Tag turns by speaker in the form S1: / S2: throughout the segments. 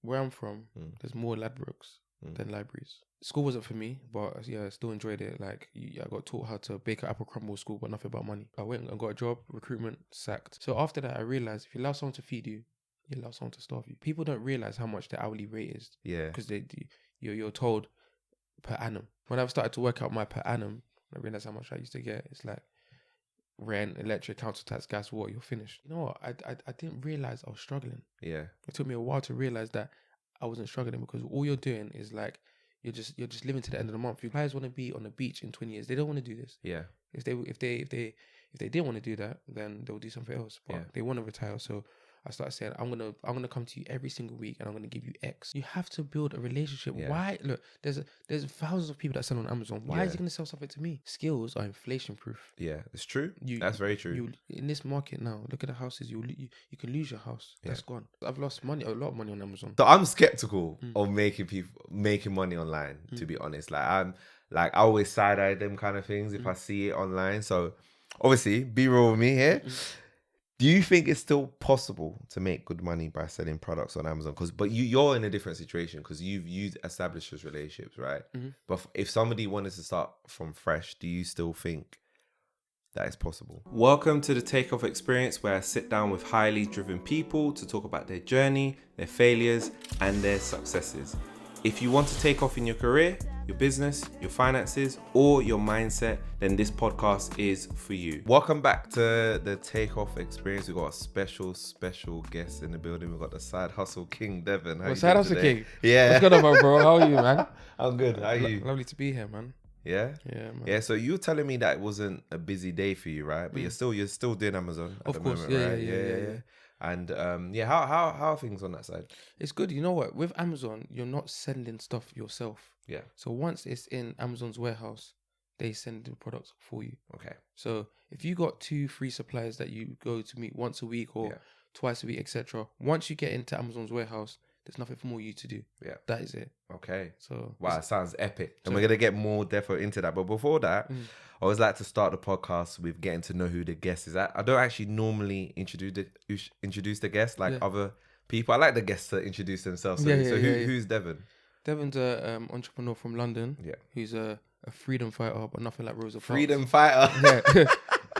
S1: Where I'm from, there's more Ladbrokes than libraries. School wasn't for me, but yeah, I still enjoyed it. Like, I got taught how to bake an apple crumble at school, but nothing about money. I went and got a job, recruitment, sacked. So after that, I realized if you allow someone to feed you, you allow someone to starve you. People don't realize how much the hourly rate is.
S2: Yeah.
S1: Because you're told per annum. When I've started to work out my per annum, I realized how much I used to get. It's like rent, electric, council tax, gas, water, you're finished. You know what? I didn't realize I was struggling.
S2: Yeah.
S1: It took me a while to realize that I wasn't struggling, because all you're doing is like you're just living to the end of the month. Your players want to be on the beach in 20 years. They don't want to do this.
S2: Yeah.
S1: If they didn't want to do that, then they'll do something else. But they want to retire. So I started saying, I'm gonna come to you every single week and I'm gonna give you X. You have to build a relationship.
S2: Yeah.
S1: Why? Look, there's thousands of people that sell on Amazon. Why is he gonna sell something to me? Skills are inflation proof.
S2: Yeah, it's true. That's very true.
S1: In this market now, look at the houses. You can lose your house. That's gone. I've lost a lot of money on Amazon.
S2: So I'm skeptical of making money online. To be honest, I always side eye them kind of things if I see it online. So obviously, be real with me here. Do you think it's still possible to make good money by selling products on Amazon? But you're in a different situation because you've established those relationships, right? But if somebody wanted to start from fresh, do you still think that it's possible? Welcome to the Takeoff Experience, where I sit down with highly driven people to talk about their journey, their failures, and their successes. If you want to take off in your career, your business, your finances, or your mindset, then this podcast is for you. Welcome back to the Takeoff Experience. We've got a special guest in the building. We've got the Side Hustle King, Devon. How you
S1: Side
S2: doing
S1: Hustle
S2: today?
S1: King?
S2: Yeah.
S1: What's going on, bro? How are you, man?
S2: I'm good. How are you?
S1: Lovely to be here, man.
S2: Yeah?
S1: Yeah, man.
S2: Yeah, so you were telling me that it wasn't a busy day for you, right? But you're still doing Amazon at the moment, right? Yeah. And how are things on that side?
S1: It's good. You know what? With Amazon, you're not sending stuff yourself.
S2: Yeah.
S1: So once it's in Amazon's warehouse, they send the products for you.
S2: Okay.
S1: So if you got 2-3 suppliers that you go to meet once a week or twice a week, etc., once you get into Amazon's warehouse, there's nothing more you to do. Yeah. That is it.
S2: Okay.
S1: So
S2: wow, it sounds epic. And we're going to get more defo into that. But before that, I always like to start the podcast with getting to know who the guest is. I don't actually normally introduce the guest like other people. I like the guests to introduce themselves. So, who's Devon?
S1: Devon's an entrepreneur from London. Yeah. Who's a freedom fighter, but nothing like Rosa Parks.
S2: Freedom fighter?
S1: Yeah.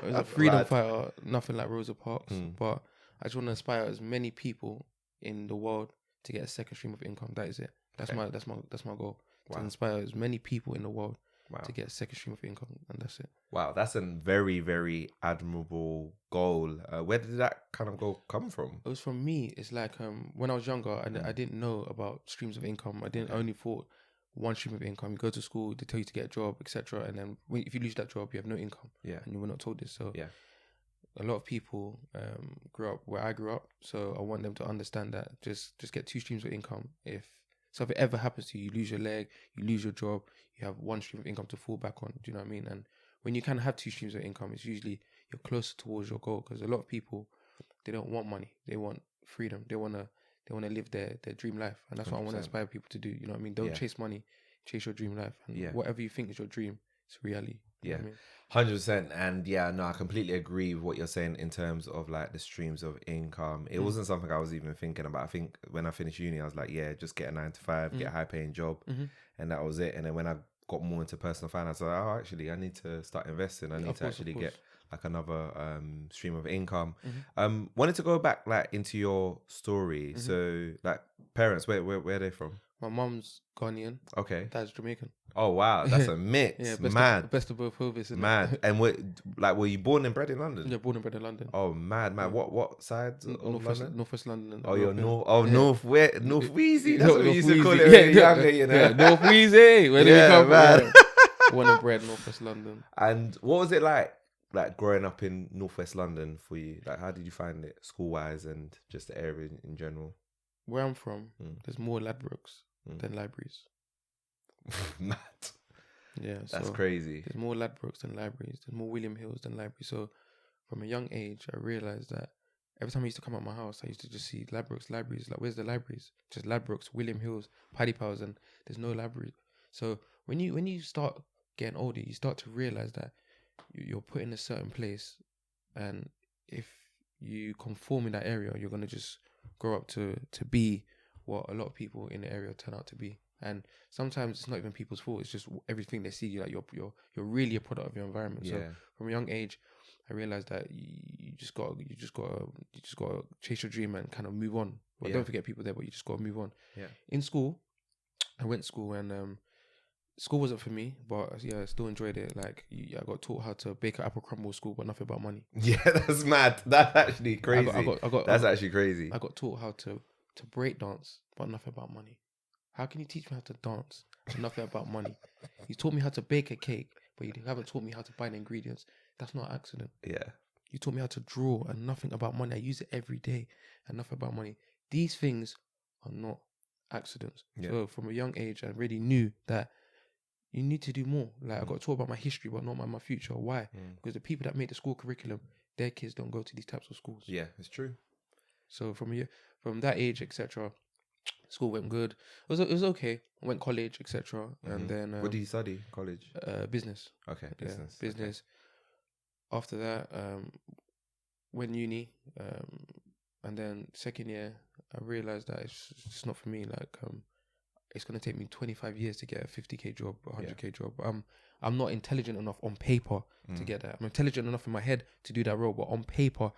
S1: He's a freedom fighter, nothing like Rosa Parks. But I just want to inspire as many people in the world to get a second stream of income. That is it. That's my goal. Wow. To inspire as many people in the world to get a second stream of income, and that's it. Wow,
S2: that's a very, very admirable goal. Where did that kind of goal come from?
S1: It was from me. It's like when I was younger, I didn't know about streams of income. I only thought one stream of income. You go to school, they tell you to get a job, etc. And then if you lose that job, you have no income. Yeah. And you were not told this. So a lot of people grew up where I grew up. So I want them to understand that just get 2 streams of income. If something ever happens to you, you lose your leg, you lose your job, you have 1 stream of income to fall back on. Do you know what I mean? And when you can have 2 streams of income, it's usually you're closer towards your goal, because a lot of people, they don't want money. They want freedom. They want to live their dream life. And that's 100%. What I want to inspire people to do. You know what I mean? Don't chase money, chase your dream life. And whatever you think is your dream, it's reality. You know what I mean?
S2: 100%. And I completely agree with what you're saying in terms of like the streams of income. It wasn't something I was even thinking about. I think when I finished uni, I was like, just get a 9-to-5, get a high paying job. And that was it. And then when I got more into personal finance, I was like, actually, I need to start investing. I need to actually get like another stream of income. Wanted to go back like into your story. So like parents, where are they from?
S1: My mum's Ghanaian.
S2: Okay.
S1: Dad's Jamaican.
S2: Oh wow, that's a mix.
S1: Best of both worlds.
S2: Mad. And were you born and bred in London?
S1: Yeah, born and bred in London.
S2: Oh mad. What side of London?
S1: Northwest London.
S2: Oh, you're North Wheezy. That's what we used to call it.
S1: Yeah, North Wheezy. Where did we come from? Born and bred Northwest London.
S2: And what was it like growing up in Northwest London for you? Like, how did you find it school wise and just the area in general?
S1: Where I'm from, there's more Ladbrokes than libraries.
S2: Mad.
S1: Yeah,
S2: that's crazy.
S1: There's more Ladbrokes than libraries. There's more William Hills than libraries. So from a young age, I realized that every time I used to come out my house, I used to just see Ladbrokes, libraries. Like, where's the libraries? Just Ladbrokes, William Hills, Paddy Powers, and there's no library. So when you start getting older, you start to realize that you're put in a certain place, and if you conform in that area, you're gonna just grow up to be what a lot of people in the area turn out to be. And sometimes it's not even people's fault. It's just everything they see. Like you're really a product of your environment. So from a young age, I realized that you just gotta chase your dream and kind of move on. But don't forget people there, but you just gotta move on. Yeah. In school, I went to school and school wasn't for me, but I still enjoyed it. Like I got taught how to bake an apple crumble at school, but nothing about money.
S2: Yeah, that's mad. That's actually crazy. That's actually crazy.
S1: I got taught how to break dance, but nothing about money. How can you teach me how to dance and nothing about money? You taught me how to bake a cake, but you haven't taught me how to buy the ingredients. That's not an accident.
S2: Yeah.
S1: You taught me how to draw and nothing about money. I use it every day and nothing about money. These things are not accidents. Yeah. So from a young age, I really knew that you need to do more. Like I got taught about my history, but not about my future. Why? Because the people that make the school curriculum, their kids don't go to these types of schools.
S2: Yeah, it's true.
S1: So from that age, etc., school went good. It was okay. I went college, etc. And then
S2: what did you study? College?
S1: Business.
S2: Okay, business.
S1: Yeah, business. Okay. After that, went uni, and then second year, I realized that it's just not for me. Like, it's gonna take me 25 years to get a 50k job, a 100k job. I'm not intelligent enough on paper to get that. I'm intelligent enough in my head to do that role, but on paper,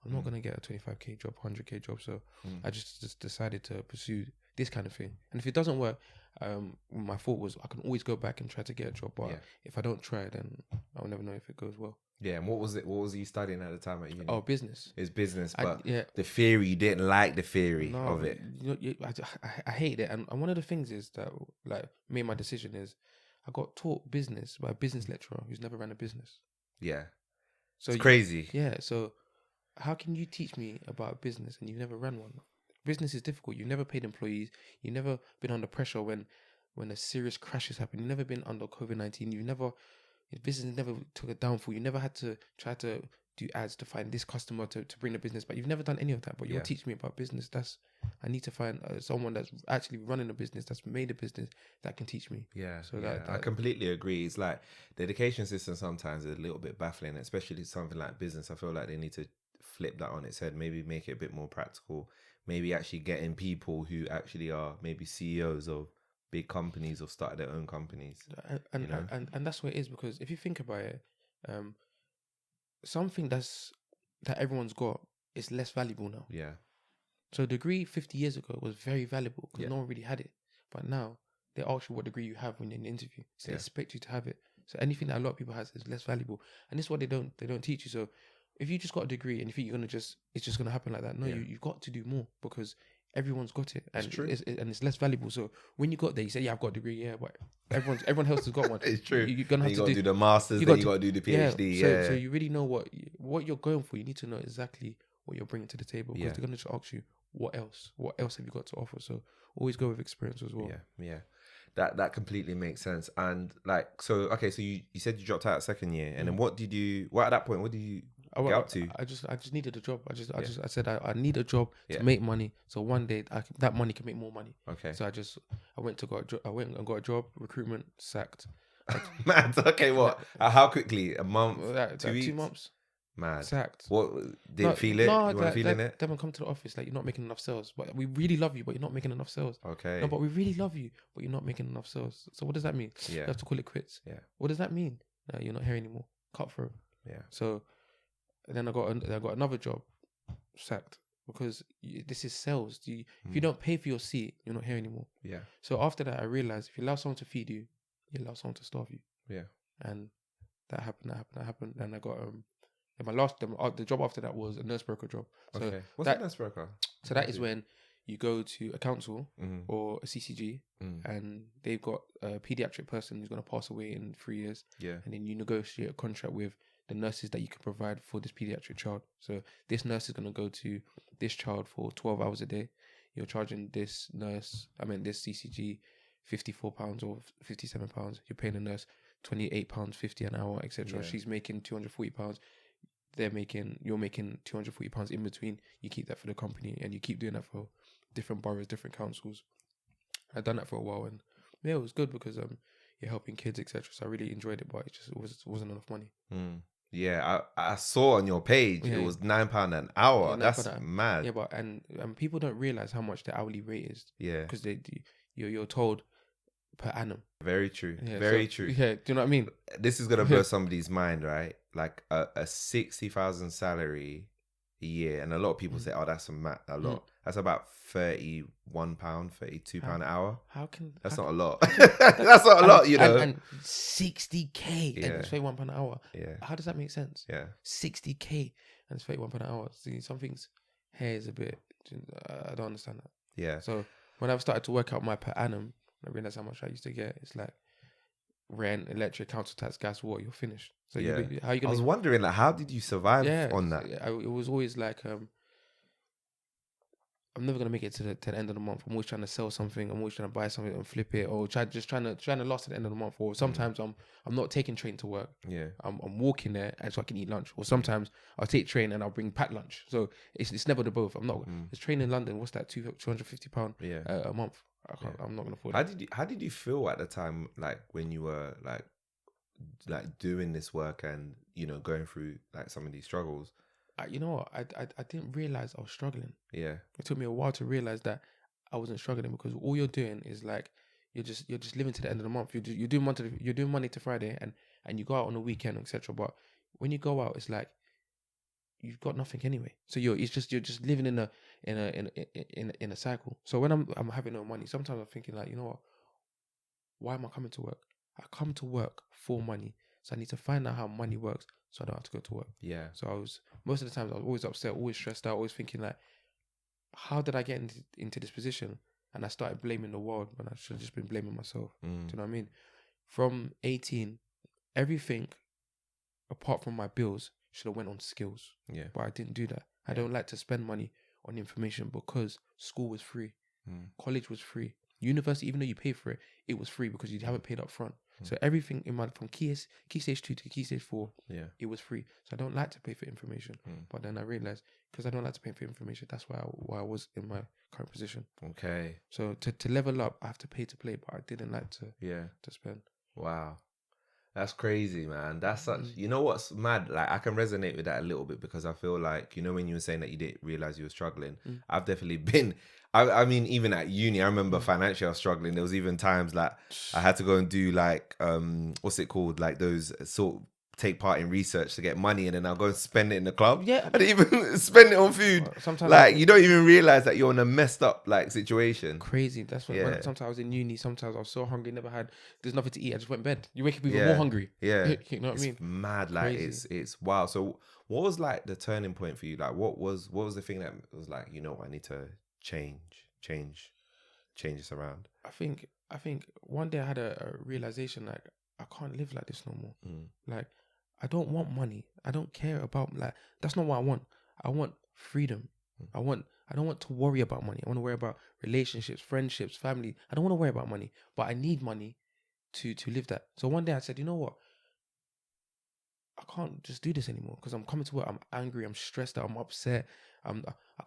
S1: I'm not gonna get a 25k job, 100k job. So I just decided to pursue this kind of thing. And if it doesn't work, my thought was I can always go back and try to get a job. But if I don't try, then I'll never know if it goes well. Yeah,
S2: and what was you studying at the time at uni?
S1: Oh, business.
S2: It's business, but the theory, you didn't like the theory of it.
S1: I hate it. And one of the things is that like made my decision is I got taught business by a business lecturer who's never ran a business.
S2: Yeah. So it's crazy.
S1: Yeah. So how can you teach me about business and you've never ran one? Business is difficult. You've never paid employees. You've never been under pressure when a serious crash has happened. You've never been under COVID-19. Business never took a downfall. You never had to try to do ads to find this customer to bring the business back. You've never done any of that, but you're teaching me about business. I need to find someone that's actually running a business, that's made a business, that can teach me.
S2: Yeah, so that I completely agree. It's like the education system sometimes is a little bit baffling, especially something like business. I feel like they need to flip that on its head, maybe make it a bit more practical, maybe actually getting people who actually are maybe CEOs of big companies or started their own companies.
S1: And that's what it is, because if you think about it, something that everyone's got is less valuable now.
S2: Yeah.
S1: So a degree 50 years ago was very valuable because no one really had it. But now they ask you what degree you have when you're in an interview. So they expect you to have it. So anything that a lot of people has is less valuable. And this is what they don't teach you. So if you just got a degree and you think it's just gonna happen like that, no, you've got to do more, because everyone's got it, and it's less valuable. So when you got there, you say, "Yeah, I've got a degree." Yeah, but everyone else has got one.
S2: It's true.
S1: You're gonna have to
S2: do the masters. Then you got to do the PhD.
S1: So you really know what you're going for. You need to know exactly what you're bringing to the table, because they're gonna just ask you, "What else? What else have you got to offer?" So always go with experience as well.
S2: Yeah. That completely makes sense. And like, so you said you dropped out second year, and then what at that point, what did you get up to?
S1: I just needed a job. I said I need a job to make money, so one day that money can make more money.
S2: Okay.
S1: So I went and got a job, recruitment, sacked.
S2: Mad. Okay, what? How quickly? A month? 2 weeks?
S1: 2 months.
S2: Mad.
S1: Sacked.
S2: What? Didn't feel it? No, you weren't feeling it?
S1: Devon, come to the office. Like, you're not making enough sales. But we really love you, but you're not making enough sales.
S2: Okay.
S1: No, but we really love you, but you're not making enough sales. So what does that mean?
S2: Yeah.
S1: You have to call it quits.
S2: Yeah.
S1: What does that mean? No, you're not here anymore. Cut through.
S2: Yeah.
S1: So then I got another job, sacked, because this is sales. If you don't pay for your seat, you're not here anymore.
S2: Yeah.
S1: So after that, I realized if you allow someone to feed you, you allow someone to starve you.
S2: Yeah.
S1: And that happened. And I got the job after that was a nurse broker job. So
S2: okay. What's a nurse broker?
S1: So that is when you go to a council or a CCG and they've got a pediatric person who's going to pass away in 3 years.
S2: Yeah.
S1: And then you negotiate a contract with the nurses that you can provide for this pediatric child. So this nurse is going to go to this child for 12 hours a day. You're charging this CCG £54 or £57. You're paying the nurse £28.50 an hour, etc. Yeah. She's making £240. You're making £240 in between. You keep that for the company, and you keep doing that for different boroughs, different councils. I've done that for a while, and it was good because you're helping kids, etc. So I really enjoyed it, but it wasn't enough money.
S2: Yeah, I saw on your page it was £9 an hour. That's mad.
S1: Yeah, but and people don't realize how much the hourly rate is.
S2: Yeah,
S1: because you're told per annum.
S2: Very true. Very true.
S1: Yeah, do you know what I mean?
S2: This is gonna blow somebody's mind, right? Like a 60,000 salary a year, and a lot of people say, "Oh, that's a lot." That's about £31, £32 an hour. That's not a lot. That's not a lot, you know.
S1: And 60k and it's £31 an hour.
S2: Yeah.
S1: How does that make sense?
S2: Yeah.
S1: 60k and it's £31 an hour. See, something's here is a bit. I don't understand that.
S2: Yeah.
S1: So when I've started to work out my per annum, I realized how much I used to get. It's like rent, electric, council tax, gas, water. You're finished. So
S2: yeah.
S1: How you gonna?
S2: I was wondering, like, how did you survive on that?
S1: It was always like, I'm never gonna make it to the end of the month. I'm always trying to sell something. I'm always trying to buy something and flip it, or trying to last at the end of the month. Or sometimes I'm not taking train to work.
S2: Yeah,
S1: I'm walking there and so I can eat lunch. Or sometimes I'll take train and I'll bring packed lunch. So it's never the both. I'm not. It's train in London. What's that? £250 a month. I'm not gonna afford it.
S2: How did you feel at the time, like when you were like doing this work and going through like some of these struggles?
S1: You know what? I didn't realize I was struggling.
S2: Yeah,
S1: it took me a while to realize that I wasn't struggling, because all you're doing is like you're just living to the end of the month. You're doing Monday to Friday, and you go out on the weekend, etc. But when you go out, it's like you've got nothing anyway. So you're just living in a cycle. So when I'm having no money, sometimes I'm thinking like, you know what? Why am I coming to work? I come to work for money, so I need to find out how money works, so I don't have to go to work.
S2: Yeah.
S1: So most of the times I was always upset, always stressed out, always thinking like, how did I get into this position? And I started blaming the world when I should have just been blaming myself. Do you know what I mean? From 18, everything apart from my bills should have went on skills. Yeah. But I didn't do that. I don't like to spend money on information because school was free. College was free. University, even though you pay for it, it was free because you haven't paid up front. So everything from key stage 2 to key stage 4, it was free. So I don't like to pay for information. But then I realized, because I don't like to pay for information, that's why I was in my current position.
S2: Okay.
S1: So to level up, I have to pay to play, but I didn't like to spend.
S2: Wow. That's crazy, man. That's such, you know what's mad? Like, I can resonate with that a little bit, because I feel like, when you were saying that you didn't realize you were struggling, I've definitely been, I mean, even at uni, I remember financially I was struggling. There was even times like I had to go and do like, what's it called? Like those take part in research to get money, and then I'll go and spend it in the club. Yeah. I didn't even spend it on food. Sometimes like you don't even realize that you're in a messed up like situation.
S1: Crazy. That's when sometimes I was in uni, sometimes I was so hungry, there's nothing to eat. I just went to bed. You wake up even more hungry.
S2: Yeah.
S1: You know what I mean?
S2: Mad. Like it's wild. So what was like the turning point for you? Like what was the thing that was like, I need to change this around?
S1: I think one day I had a realization, like, I can't live like this no more. Like, I don't want money. I don't care about, like, that's not what I want. I want freedom. I don't want to worry about money. I want to worry about relationships, friendships, family. I don't want to worry about money, but I need money to live that. So one day I said, you know what? I can't just do this anymore, because I'm coming to work, I'm angry, I'm stressed out, I'm upset. I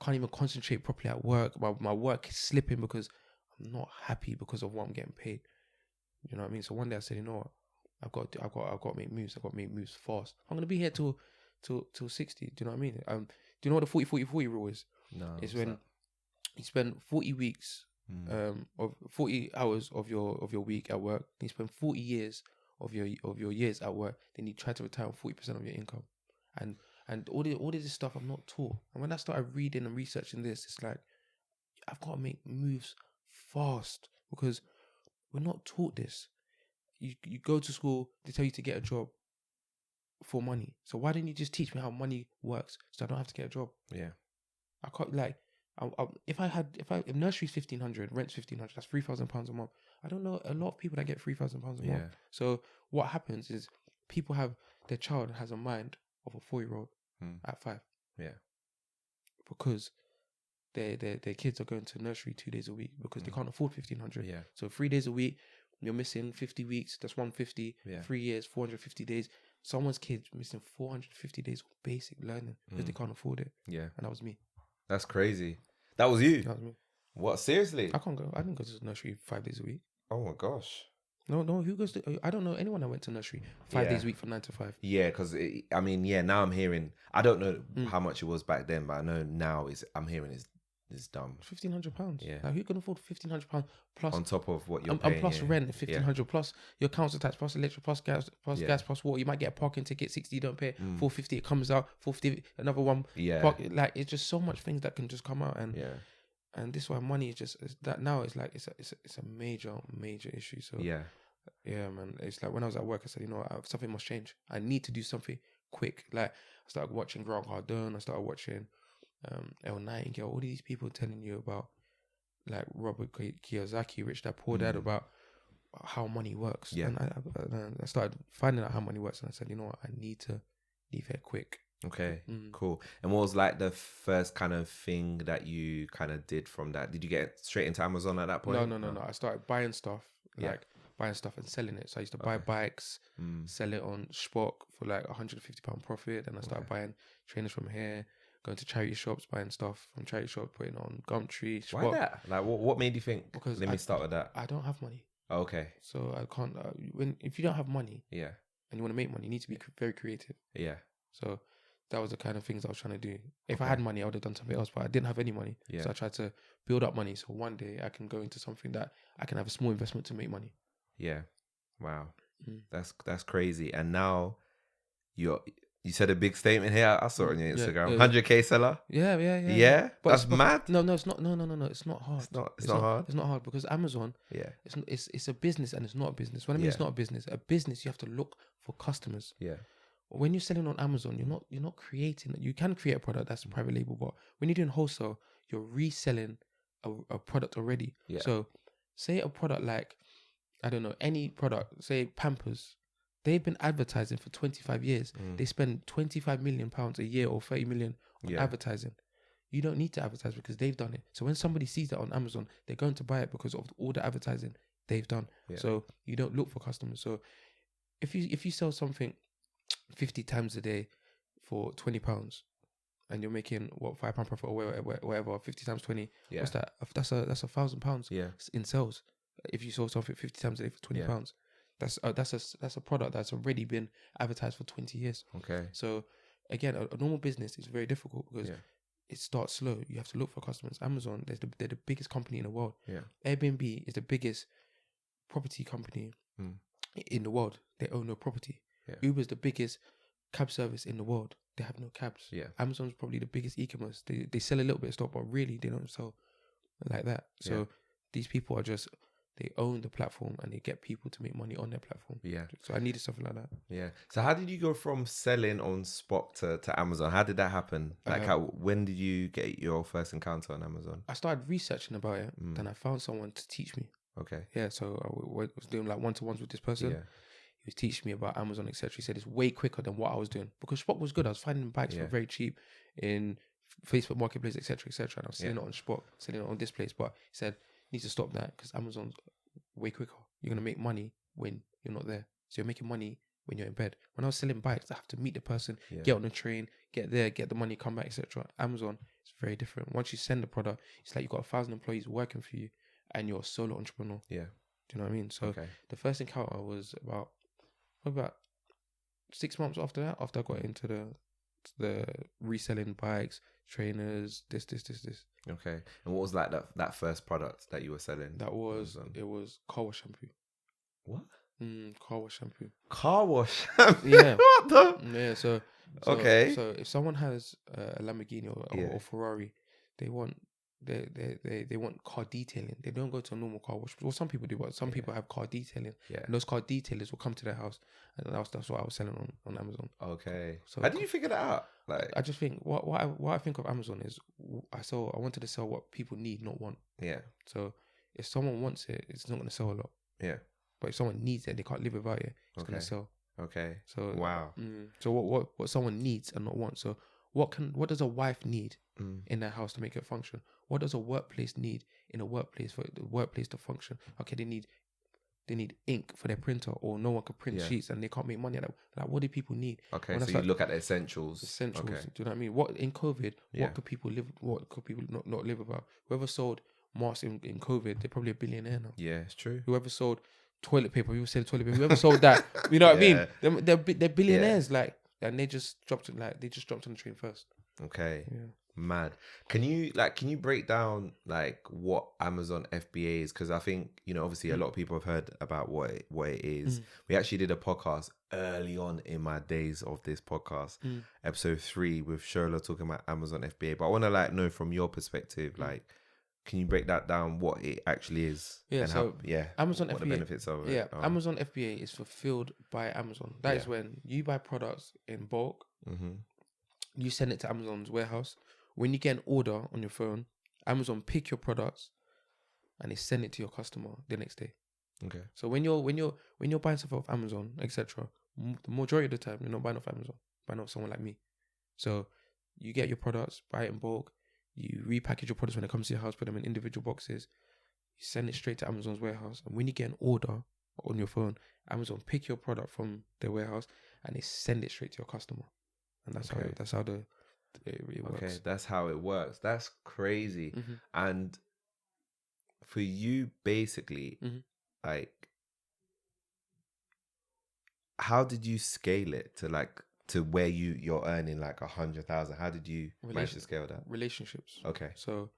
S1: can't even concentrate properly at work. My work is slipping because I'm not happy because of what I'm getting paid. You know what I mean? So one day I said, you know what? I've got to make moves. I've got to make moves fast. I'm gonna be here till 60. Do you know what I mean? Do you know what the 40-40-40 rule is? No. It's when you spend 40 weeks, of 40 hours of your week at work. Then you spend 40 years of your years at work. Then you try to retire on 40% of your income, and all this stuff I'm not taught. And when I started reading and researching this, it's like, I've got to make moves fast, because we're not taught this. You go to school, they tell you to get a job for money. So why didn't you just teach me how money works, so I don't have to get a job? Yeah. I can't, like, if nursery's 1,500, rent's 1,500, that's £3,000 a month. I don't know a lot of people that get £3,000 a month. So what happens is their child has a mind of a 4-year-old at 5. Yeah. Because their kids are going to nursery 2 days a week because they can't afford 1,500. Yeah. So 3 days a week, you're missing 50 weeks. That's 150. 3 years, 450 days. Someone's kid's missing 450 days of basic learning because they can't afford it. Yeah. And that was me.
S2: That's crazy. That was you?
S1: That was me.
S2: What? Seriously?
S1: I didn't go to nursery 5 days a week.
S2: Oh my gosh.
S1: No. Who goes to? I don't know anyone that went to nursery 5 days a week from 9 to 5.
S2: Yeah, because now I'm hearing. I don't know how much it was back then, but I know now I'm hearing it's dumb.
S1: £1,500.
S2: Yeah.
S1: Like, who can afford £1,500 plus
S2: on top of what you're paying?
S1: And plus rent, £1,500 plus your council tax, plus electric, plus gas, plus water. You might get a parking ticket, 60. You don't pay £450. It comes out £450. Another one.
S2: Yeah.
S1: Like, it's just so much things that can just come out, and this is why money is just that now. It's like it's a major issue. So yeah, man. It's like when I was at work, I said, you know what, something must change. I need to do something quick. Like, I started watching Grant Cardone. I started watching El Nightingale. All these people telling you about, like, Robert Kiyosaki, Rich Dad Poor Dad, about how money works.
S2: Yeah.
S1: And I started finding out how money works, and I said, you know what, I need to leave here quick.
S2: Okay, cool. And what was like the first kind of thing that you kind of did from that? Did you get straight into Amazon at that point?
S1: No. I started buying stuff, buying stuff and selling it. So I used to buy bikes, sell it on Spock for like £150 profit. And I started buying trainers from here, going to charity shops, buying stuff from charity shops, putting it on Gumtree, Spock.
S2: Why that? Like, what made you think? Because let me start with that.
S1: I don't have money.
S2: Okay.
S1: So I can't. If you don't have money,
S2: and
S1: you want to make money, you need to be very creative.
S2: Yeah.
S1: So that was the kind of things I was trying to do. If I had money, I would have done something else, but I didn't have any money. So I tried to build up money so one day I can go into something that I can have a small investment to make money. Yeah.
S2: Wow. That's crazy. And now you said a big statement here. I saw it on your Instagram. 100K seller.
S1: Yeah.
S2: Yeah. That's mad.
S1: No, it's not. No, it's not hard.
S2: It's not hard.
S1: It's not hard because Amazon. Yeah. It's a business and it's not a business. What I mean, it's not a business. A business, you have to look for customers.
S2: Yeah.
S1: When you're selling on Amazon, you're not creating. You can create a product that's a private label, but when you're doing wholesale, you're reselling a product already. Yeah. So, say a product like, I don't know, any product, say Pampers, they've been advertising for 25 years. They spend £25 million a year or 30 million on advertising. You don't need to advertise because they've done it. So when somebody sees that on Amazon, they're going to buy it because of all the advertising they've done. Yeah. So you don't look for customers. So if you sell something 50 times a day for £20 and you're making £5 profit or whatever, 50 times 20, what's that? That's £1,000 in sales. If you sold something 50 times a day for £20, that's a product that's already been advertised for 20 years. Okay. So again, a normal business is very difficult because it starts slow. You have to look for customers. Amazon, they're the biggest company in the world. Yeah. Airbnb is the biggest property company in the world. They own no property. Yeah. Uber's the biggest cab service in the world. They have no cabs. Yeah. Amazon's probably the biggest e-commerce. They sell a little bit of stuff, but really they don't sell like that. So these people are just, they own the platform and they get people to make money on their platform. Yeah. So I needed something like that.
S2: Yeah. So how did you go from selling on Spock to Amazon? How did that happen? Like when did you get your first encounter on Amazon?
S1: I started researching about it. Then I found someone to teach me. Okay. Yeah. So I was doing like one-to-ones with this person. Yeah. He was teaching me about Amazon, etc. He said it's way quicker than what I was doing because Spock was good. I was finding bikes for very cheap in Facebook Marketplace, etc., etc. And I was selling it on Spock, selling it on this place. But he said, you need to stop that because Amazon's way quicker. You're going to make money when you're not there. So you're making money when you're in bed. When I was selling bikes, I have to meet the person, get on the train, get there, get the money, come back, etc. Amazon is very different. Once you send the product, it's like you've got 1,000 employees working for you and you're a solo entrepreneur. Yeah. Do you know what I mean? So the first encounter was about 6 months after that, after I got into the reselling bikes, trainers, this.
S2: Okay. And what was like that first product that you were selling?
S1: It was car wash shampoo.
S2: What?
S1: Car wash shampoo.
S2: Car wash shampoo?
S1: Yeah.
S2: What the?
S1: Yeah, so okay. So if someone has a Lamborghini or Ferrari, they want car detailing. They don't go to a normal car wash. Well, some people do, but some people have car detailing. Yeah. And those car detailers will come to their house, and that's what I was selling on Amazon. Okay. So how did you figure that out? Like, I just think what I think of Amazon is I wanted to sell what people need, not want. Yeah. So if someone wants it, it's not going to sell a lot. Yeah. But if someone needs it, they can't live without it. It's going to sell. Okay. So wow. So what someone needs and not wants. So what does a wife need in their house to make it function? What does a workplace need in a workplace for the workplace to function? Okay, they need ink for their printer, or no one can print sheets and they can't make money. Like what do people need? Okay, so you
S2: look at the essentials.
S1: Essentials. Okay. Do you know what I mean? What in COVID? What could people live? What could people not live about? Whoever sold masks in COVID, they're probably a billionaire now.
S2: Yeah, it's true.
S1: Whoever sold toilet paper. People say toilet paper. Whoever sold that, you know what I mean? They're billionaires, like, and they just dropped on the train first.
S2: Okay. Yeah. Mad. Can you break down like what Amazon FBA is? Because I think, you know, obviously a lot of people have heard about what it is. We actually did a podcast early on in my days of this podcast, episode 3 with Shola talking about Amazon FBA. But I want to like know from your perspective, like, can you break that down what it actually is?
S1: Yeah.
S2: And
S1: so Amazon FBA,
S2: the benefits of it?
S1: Yeah, Amazon FBA is fulfilled by Amazon. That is when you buy products in bulk. You send it to Amazon's warehouse. When you get an order on your phone, Amazon pick your products and they send it to your customer the next day.
S2: Okay.
S1: So when you're buying stuff off Amazon, etc., the majority of the time you're not buying off Amazon, buying off someone like me. So you get your products, buy it in bulk, you repackage your products when it comes to your house, put them in individual boxes, you send it straight to Amazon's warehouse, and when you get an order on your phone, Amazon pick your product from their warehouse and they send it straight to your customer. And that's how it works.
S2: Okay, that's how it works. That's crazy. And for you, basically, like, how did you scale it to where you're earning like 100,000? How did you manage to scale that?
S1: Relationships.
S2: Okay.
S1: So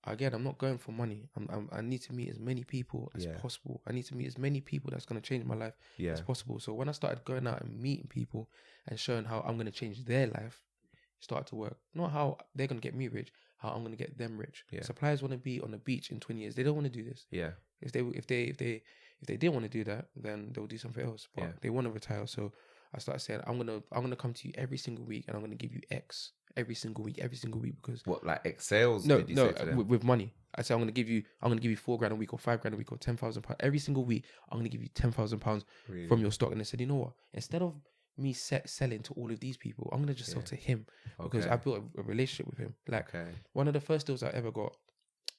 S1: again, I'm not going for money. I need to meet as many people as possible. I need to meet as many people that's going to change my life as possible. So when I started going out and meeting people and showing how I'm going to change their life, it started to work. Not how they're going to get me rich, how I'm going to get them rich. Yeah. Suppliers want to be on the beach in 20 years. They don't want to do this.
S2: Yeah.
S1: If they didn't want to do that, then they'll do something else. But they want to retire. So I started saying, I'm gonna come to you every single week, and I'm gonna give you X every single week because
S2: what, like X sales?
S1: No, with money. I said I'm gonna give you £4,000 a week or £5,000 a week or £10,000 every single week. I'm gonna give you £10,000 from your stock. And they said, you know what? Instead of me selling to all of these people, I'm gonna just sell to him because I built a relationship with him. Like one of the first deals I ever got,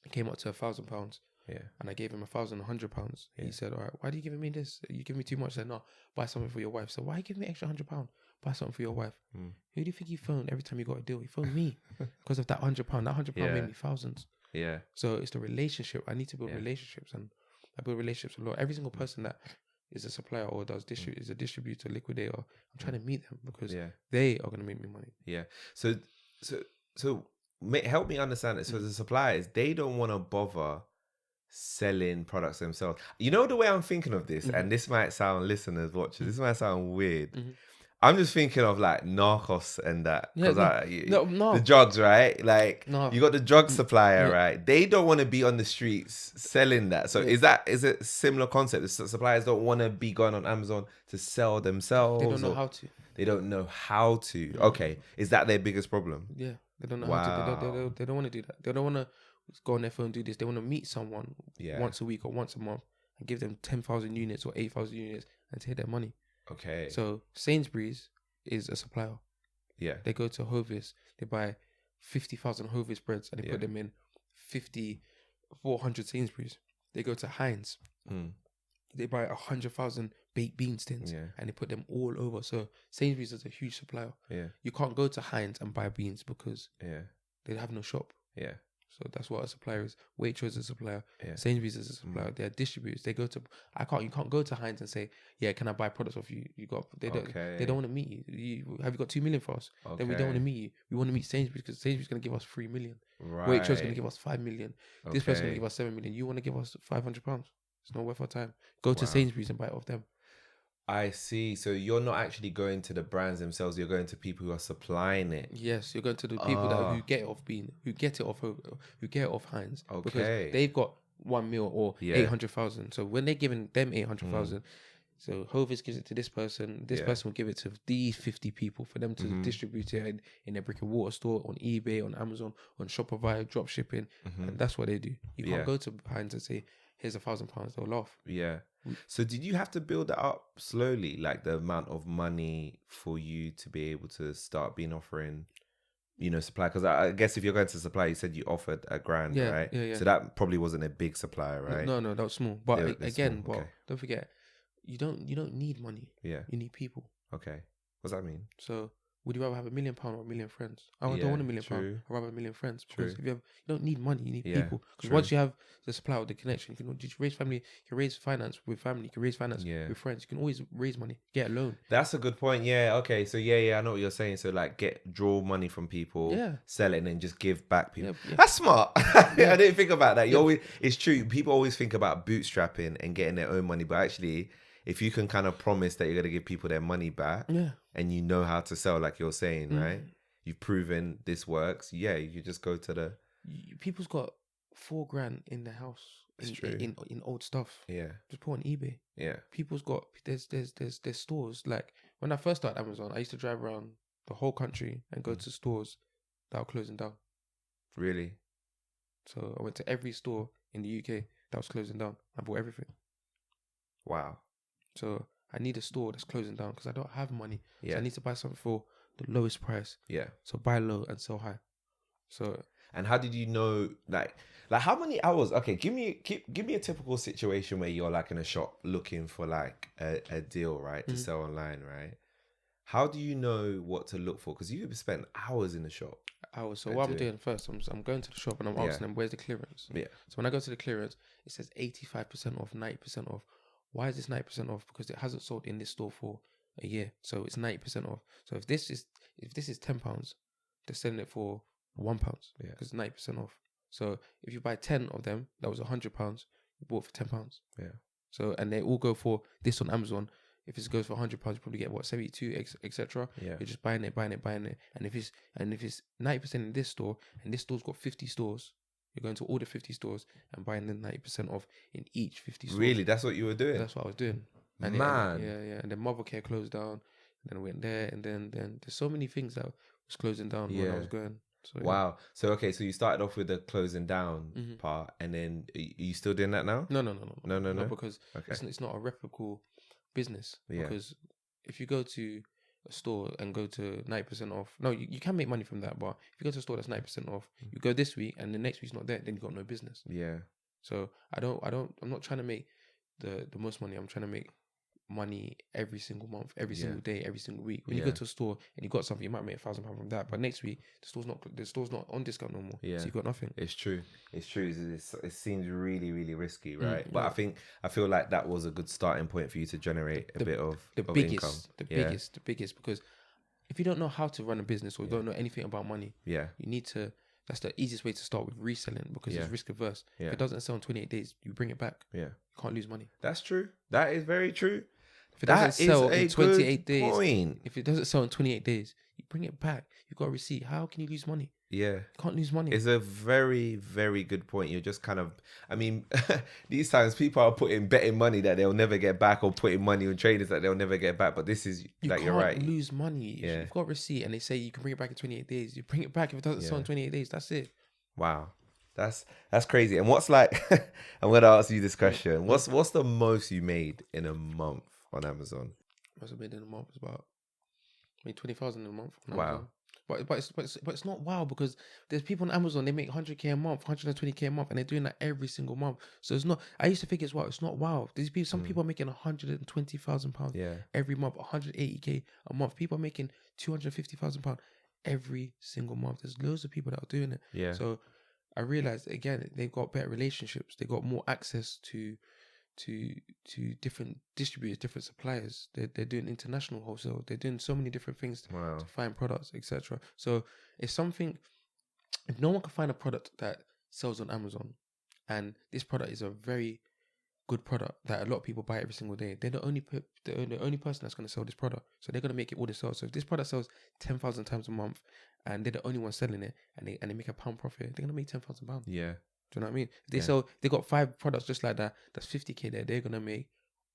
S1: it came up to £1,000. Yeah. And I gave him £1,100. Yeah. He said, all right, why are you giving me this? You give me too much. I said, no, buy something for your wife. So why are you giving me extra £100? Buy something for your wife. Who do you think you phoned every time you got a deal? You phoned me because of that £100. That £100 made me thousands. Yeah. So it's the relationship. I need to build relationships, and I build relationships a lot. Every single person that is a supplier or is a distributor, liquidator, I'm trying to meet them because they are going to make me money.
S2: Yeah. So help me understand it. So the suppliers, they don't want to bother selling products themselves. You know the way I'm thinking of this, and this might sound, listeners, watchers, this might sound weird. I'm just thinking of like Narcos and that, because the drugs, right? Like you got the drug supplier, right? They don't want to be on the streets selling that. So is it similar concept? The suppliers don't want to be going on Amazon to sell themselves.
S1: They don't know how to.
S2: They don't know how to. Okay, is that their biggest problem?
S1: Yeah, they don't know how to. They don't want to do that. They don't want to go on their phone and do this. They want to meet someone once a week or once a month and give them 10,000 units or 8,000 units and take their money.
S2: Okay.
S1: So Sainsbury's is a supplier. Yeah. They go to Hovis, they buy 50,000 Hovis breads and they put them in 400 Sainsbury's. They go to Heinz. They buy 100,000 baked bean tins and they put them all over. So Sainsbury's is a huge supplier. Yeah. You can't go to Heinz and buy beans because they have no shop. Yeah. So that's what a supplier is. Waitrose is a supplier. Yeah. Sainsbury's is a supplier. They're distributors. They go to. You can't go to Heinz and say, yeah, can I buy products off you? They don't want to meet you. Have you got 2 million for us? Okay. Then we don't want to meet you. We want to meet Sainsbury's because Sainsbury's going to give us 3 million. Right. Waitrose is going to give us 5 million. This person's going to give us 7 million. You want to give us £500? It's not worth our time. Go to Sainsbury's and buy it off them.
S2: I see. So you're not actually going to the brands themselves. You're going to people who are supplying it.
S1: Yes, you're going to the people who get it off Heinz. Okay. Because they've got 1 mil or 800,000. So when they're giving them 800,000, so Hovis gives it to this person. This person will give it to these 50 people for them to distribute it in their brick and mortar store, on eBay, on Amazon, on Shopify, drop shipping, and that's what they do. You can't go to Heinz and say, here's £1,000. They'll laugh. Yeah.
S2: So did you have to build that up slowly, like the amount of money for you to be able to start offering, supply? Because I guess if you're going to supply, you said you offered £1,000, right? Yeah. So that probably wasn't a big supplier, right?
S1: No, that was small. But don't forget, you don't need money. Yeah. You need people.
S2: Okay. What does that mean?
S1: So would you rather have £1 million or 1 million friends? I don't want £1 million. I'd rather 1 million friends. Because if you don't need money, you need people. Because once you have the supply or the connection, you can raise family, you can raise finance with family, you can raise finance with friends. You can always raise money, get a loan.
S2: That's a good point. Yeah. Okay. So I know what you're saying. So like draw money from people, sell it, and then just give back people. That's smart. I didn't think about that. It's true. People always think about bootstrapping and getting their own money, but actually, if you can kind of promise that you're going to give people their money back, and you know how to sell, like you're saying, right? You've proven this works. Yeah, you just go to the.
S1: People's got $4,000 in the house in old stuff.
S2: Yeah,
S1: just put on eBay.
S2: Yeah,
S1: people's got there's stores. Like when I first started Amazon, I used to drive around the whole country and go to stores that were closing down.
S2: Really?
S1: So I went to every store in the UK that was closing down. I bought everything.
S2: Wow.
S1: So I need a store that's closing down because I don't have money.
S2: Yeah.
S1: So I need to buy something for the lowest price.
S2: Yeah.
S1: So buy low and sell high. So.
S2: And how did you know, like how many hours? Okay, give me a typical situation where you're like in a shop looking for like a deal, right, to sell online, right? How do you know what to look for? Because you spend hours in the shop.
S1: Hours. So what I'm doing first, I'm going to the shop and I'm asking them, where's the clearance?
S2: Yeah.
S1: So when I go to the clearance, it says 85% off, 90% off. Why is this 90% off? Because it hasn't sold in this store for a year, so it's 90% off. So if this is £10, they're selling it for £1, because it's 90% off. So if you buy 10 of them, that was £100. You bought for £10.
S2: Yeah. So
S1: and they all go for this on Amazon. If it goes for £100, you probably get 72, etc.
S2: Yeah.
S1: You're just buying it. And if it's 90% in this store, and this store's got 50 stores, you're going to all the 50 stores and buying the 90% off in each 50 stores.
S2: Really, that's what you were doing?
S1: That's what I was doing. And
S2: Man.
S1: And then Mothercare closed down. And then I went there, and then there's so many things that was closing down when I was going. So,
S2: wow. So okay, so you started off with the closing down part, and then are you still doing that now?
S1: No. Because it's not a replicable business.
S2: Yeah.
S1: Because if you go to a store and go to 90% off, no, you can make money from that. But if you go to a store that's 90% off, you go this week and the next week's not there, then you got no business.
S2: Yeah.
S1: So I'm not trying to make the most money. I'm trying to make money every single month, every single day, every single week. When you go to a store and you got something, you might make £1,000 from that, but next week the store's not on discount no more. Yeah, so you got nothing.
S2: It's true. It seems really, really risky, right? But I feel like that was a good starting point for you to generate a bit of income.
S1: The biggest, because if you don't know how to run a business or you don't know anything about money, you need to. That's the easiest way to start with reselling, because it's risk averse. If it doesn't sell in 28 days, you bring it back. Yeah, you can't lose money.
S2: That's true. That is very true.
S1: If it doesn't sell in 28 days, if it doesn't sell in 28 days, you bring it back. You've got a receipt. How can you lose money? Yeah. You can't lose money.
S2: It's a very, very good point. You're just kind of, I mean, these times people are betting money that they'll never get back, or putting money on traders that they'll never get back. But this is, you're right.
S1: You can't lose money. Yeah. You've got a receipt and they say you can bring it back in 28 days. You bring it back. If it doesn't sell in 28 days, that's it.
S2: Wow. That's crazy. And what's like, I'm going to ask you this question. What's the most you made in a month on Amazon?
S1: Most I made in a month was about maybe 20,000 in a month.
S2: Wow.
S1: But it's not wow, because there's people on Amazon, they make 100k a month, 120k a month, and they're doing that every single month. So it's not. I used to think it's wow. It's not wow. There's people. Some people are making £120,000 every month, 180k a month. People are making £250,000 every single month. There's loads of people that are doing it. Yeah. So I realized again, they've got better relationships. They got more access to different distributors, different suppliers. They're doing international wholesale. They're doing so many different things to find products, etc. So it's something. If no one can find a product that sells on Amazon, and this product is a very good product that a lot of people buy every single day, they're the only person that's going to sell this product. So they're going to make it all themselves. So if this product sells 10,000 times a month, and they're the only one selling it, and they make £1 profit, they're going to make £10,000. Yeah. Do you know what I mean? If they got 5 products just like that, that's 50k there, they're going to make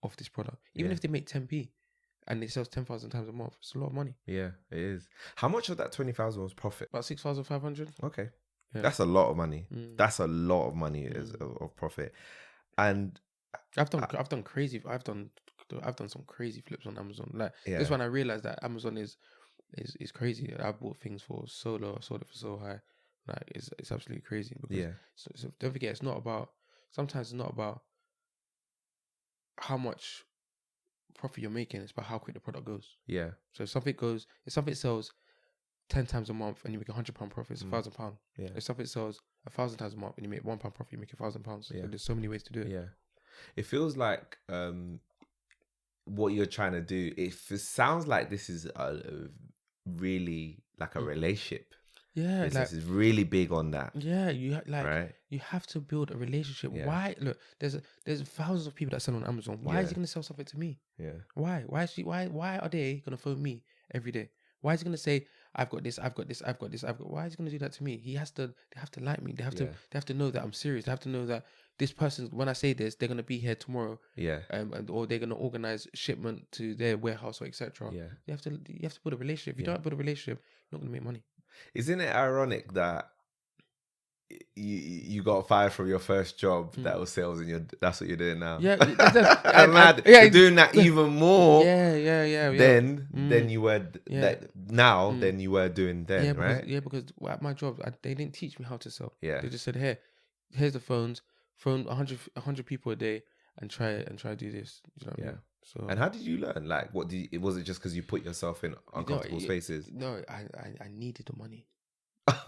S1: off this product. Even if they make 10p and it sells 10,000 times a month, it's a lot of money.
S2: Yeah, it is. How much of that 20,000 was profit?
S1: About 6,500.
S2: Okay. Yeah. That's a lot of money. That's a lot of money of profit. And
S1: I've done some crazy flips on Amazon. Like this one, I realized that Amazon is crazy. I bought things for so low, I sold it for so high. Like it's absolutely crazy. Because so don't forget, sometimes it's not about how much profit you're making, it's about how quick the product goes. Yeah. So if something sells 10 times a month and you make £100 profit, it's £1,000.
S2: Yeah.
S1: If something sells 1,000 times a month and you make £1 profit, you make £1,000.
S2: Yeah.
S1: So there's so many ways to do it.
S2: Yeah. It feels like what you're trying to do, it sounds like this is a really like a relationship.
S1: Yeah,
S2: Business is really big on that.
S1: Yeah, you
S2: right?
S1: You have to build a relationship.
S2: Yeah.
S1: Why? Look, there's thousands of people that sell on Amazon. Why is he gonna sell something to me?
S2: Yeah.
S1: Why? Why are they gonna phone me every day? Why is he gonna say I've got this? Why is he gonna do that to me? They have to like me. They have to know that I'm serious. They have to know that this person, when I say this, they're gonna be here tomorrow.
S2: Yeah.
S1: Or they're gonna organize shipment to their warehouse or etc.
S2: Yeah.
S1: You have to build a relationship. If you don't build a relationship, you're not gonna make money.
S2: Isn't it ironic that you got fired from your first job that was sales and that's what you're doing now?
S1: Yeah,
S2: you're doing that even more.
S1: Yeah.
S2: Than you were than you were doing then, right?
S1: Because at my job, they didn't teach me how to sell.
S2: Yeah,
S1: they just said, here's the phone 100 people a day and try to do this. You know what I mean? So,
S2: and how did you learn? Like, was it just because you put yourself in uncomfortable spaces?
S1: No, I needed the money.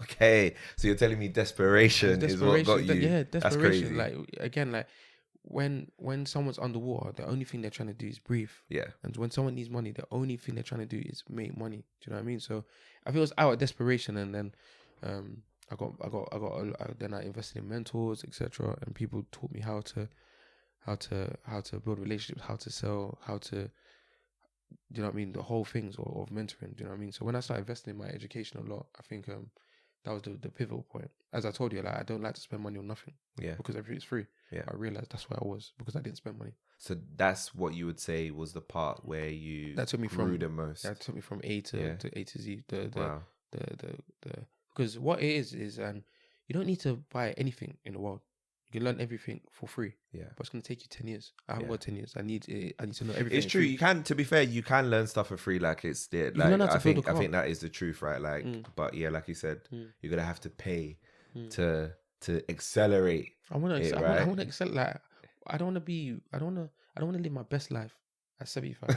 S2: Okay, so you're telling me desperation is what got you?
S1: Yeah, desperation.
S2: That's crazy.
S1: Like, again, like when someone's underwater, the only thing they're trying to do is breathe.
S2: Yeah.
S1: And when someone needs money, the only thing they're trying to do is make money. Do you know what I mean? So I feel it was out of desperation, and then then I invested in mentors, etc. And people taught me how to build relationships, how to sell, how to, do you know what I mean? The whole things of mentoring. Do you know what I mean? So when I started investing in my education a lot, I think that was the pivotal point. As I told you, like, I don't like to spend money on nothing. Yeah. Because everything's free. Yeah. I realized that's where I was, because I didn't spend money.
S2: So that's what you would say was the part where you grew the most.
S1: That took me from A to A to Z. Because what it is you don't need to buy anything in the world. You can learn everything for free. Yeah. But it's going to take you 10 years. I haven't got 10 years. I need to know everything.
S2: It's true. You can, to be fair, you can learn stuff for free. Like, it's there. Like, I think that is the truth, right? Like, but yeah, like you said, you're going to have to pay to accelerate.
S1: I want to accelerate. Like, I don't want to live my best life at 75.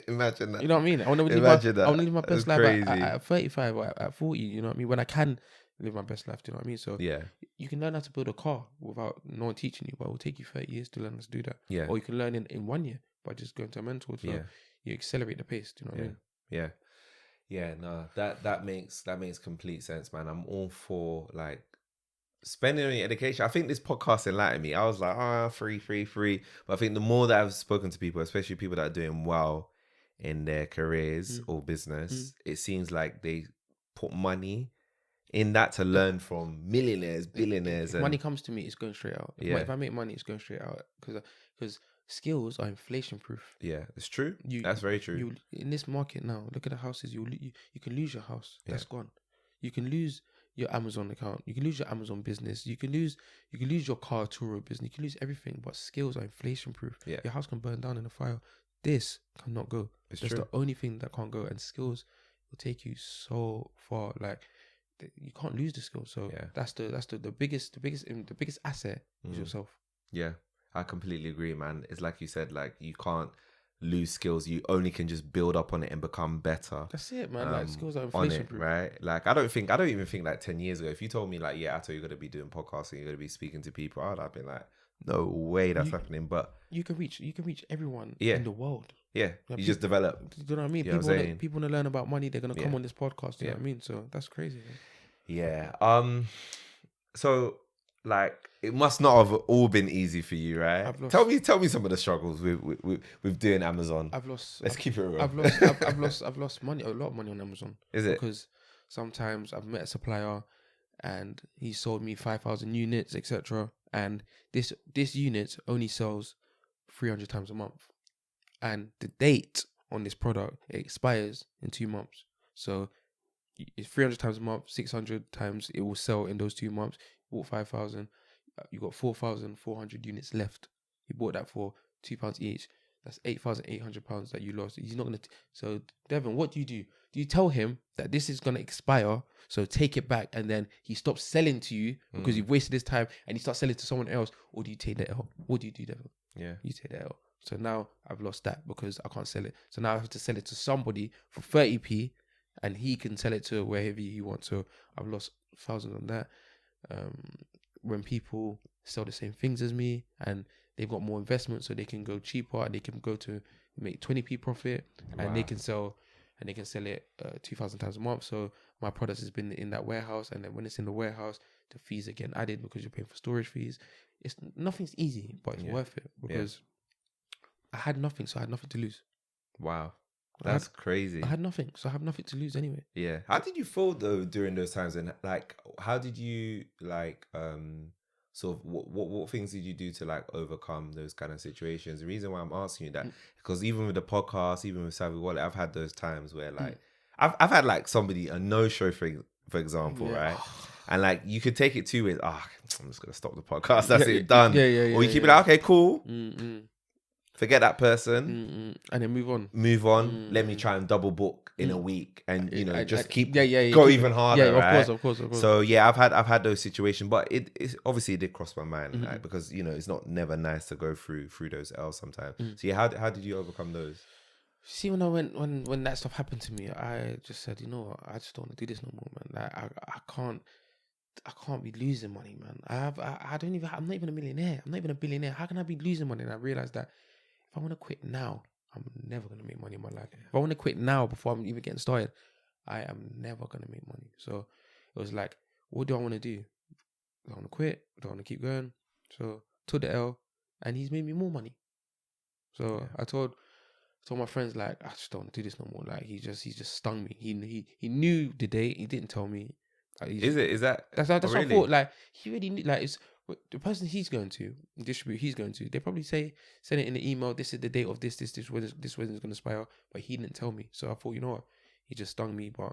S2: Imagine that.
S1: You know what I mean? I want to live my best life at 35 or at 40. You know what I mean? When I can live my best life. Do you know what I mean? So you can learn how to build a car without no one teaching you, but it will take you 30 years to learn how to do that. Yeah. Or you can learn in 1 year by just going to a mentor. So you accelerate the pace. Do you know what I mean?
S2: Yeah. Yeah. No, that makes complete sense, man. I'm all for, like, spending on your education. I think this podcast enlightened me. I was like, free. But I think the more that I've spoken to people, especially people that are doing well in their careers or business, it seems like they put money in that to learn from millionaires, billionaires.
S1: If money comes to me, it's going straight out. If I make money, it's going straight out. Because skills are inflation proof.
S2: Yeah, it's true. That's very true.
S1: In this market now, look at the houses. You can lose your house. That's gone. You can lose your Amazon account. You can lose your Amazon business. You can lose your car Turo business. You can lose everything. But skills are inflation proof. Yeah. Your house can burn down in a fire. This cannot go. That's the only thing that can't go. And skills will take you so far. Like, you can't lose the skills. So that's the biggest asset is yourself. Yeah,
S2: I completely agree, man. It's like you said, like, you can't lose skills. You only can just build up on it and become better.
S1: That's it, man. Like, skills are inflation proof,
S2: right? Like, I don't even think like 10 years ago, if you told me like, I thought you're gonna be doing podcasting, you're gonna be speaking to people, I'd have been like, no way that's happening. But
S1: you can reach everyone in the world.
S2: Yeah, you just develop.
S1: You know what I mean? People want to learn about money. They're gonna come on this podcast. You know what I mean? So that's crazy, man.
S2: Yeah. So, like, it must not have all been easy for you, right? Tell me some of the struggles with doing Amazon. Let's keep it real.
S1: I've lost money, a lot of money on Amazon.
S2: Is it?
S1: Because sometimes I've met a supplier and he sold me 5,000 units, etc. And this unit only sells 300 times a month. And the date on this product, it expires in 2 months. So it's 300 times a month, 600 times it will sell in those 2 months. You bought 5,000, you got 4,400 units left. You bought that for £2 each. That's £8,800 that you lost. He's not gonna. So Devon, what do? Do you tell him that this is gonna expire? So take it back, and then he stops selling to you because you've wasted his time, and he starts selling to someone else, or do you take that L? What do you do, Devon?
S2: Yeah,
S1: you take that L. So now I've lost that because I can't sell it. So now I have to sell it to somebody for 30p. and he can sell it to wherever he wants. So I've lost thousands on that. When people sell the same things as me and they've got more investment, so they can go cheaper and they can go to make 20p profit, and they can sell it 2,000 times a month. So my product has been in that warehouse, and then when it's in the warehouse, the fees are getting added because you're paying for storage fees. Nothing's easy, but it's worth it because I had nothing, so I had nothing to lose.
S2: Wow. That's crazy.
S1: I had nothing, so I have nothing to lose anyway.
S2: Yeah. How did you feel though during those times? And like, how did you like, sort of what things did you do to like overcome those kind of situations? The reason why I'm asking you that, because even with the podcast, even with Savvy Wallet, I've had those times where like, I've had like somebody, a no-show for example, right? And like, you could take it two ways. I'm just going to stop the podcast. That's it, done. Or you keep it like, okay, cool. Forget that person.
S1: And then move on.
S2: Let me try and double book in a week, and you know, just keep go
S1: keep
S2: even harder.
S1: Yeah,
S2: right?
S1: Of course.
S2: So yeah, I've had those situations, but it obviously did cross my mind, like, because you know it's never nice to go through those L's sometimes. So yeah, how did you overcome those?
S1: See, when that stuff happened to me, I just said, you know what, I just don't want to do this no more, man. Like I can't be losing money, man. I'm not even a millionaire. I'm not even a billionaire. How can I be losing money? And I realized that if I want to quit now, I'm never going to make money in my life. If I want to quit now before I'm even getting started, I am never going to make money. So it was like, what do I want to do? Do I want to quit? Do I want to keep going? So took the L, and he's made me more money. So I told my friends, like, I just don't want to do this no more. Like, he just stung me. He knew the date. He didn't tell me. Like, that's what I thought. Like, he really knew. Like, it's the person he's going to distribute. They probably send it in the email. This is the date of this when it's going to expire. But he didn't tell me. So I thought, you know what? He just stung me, but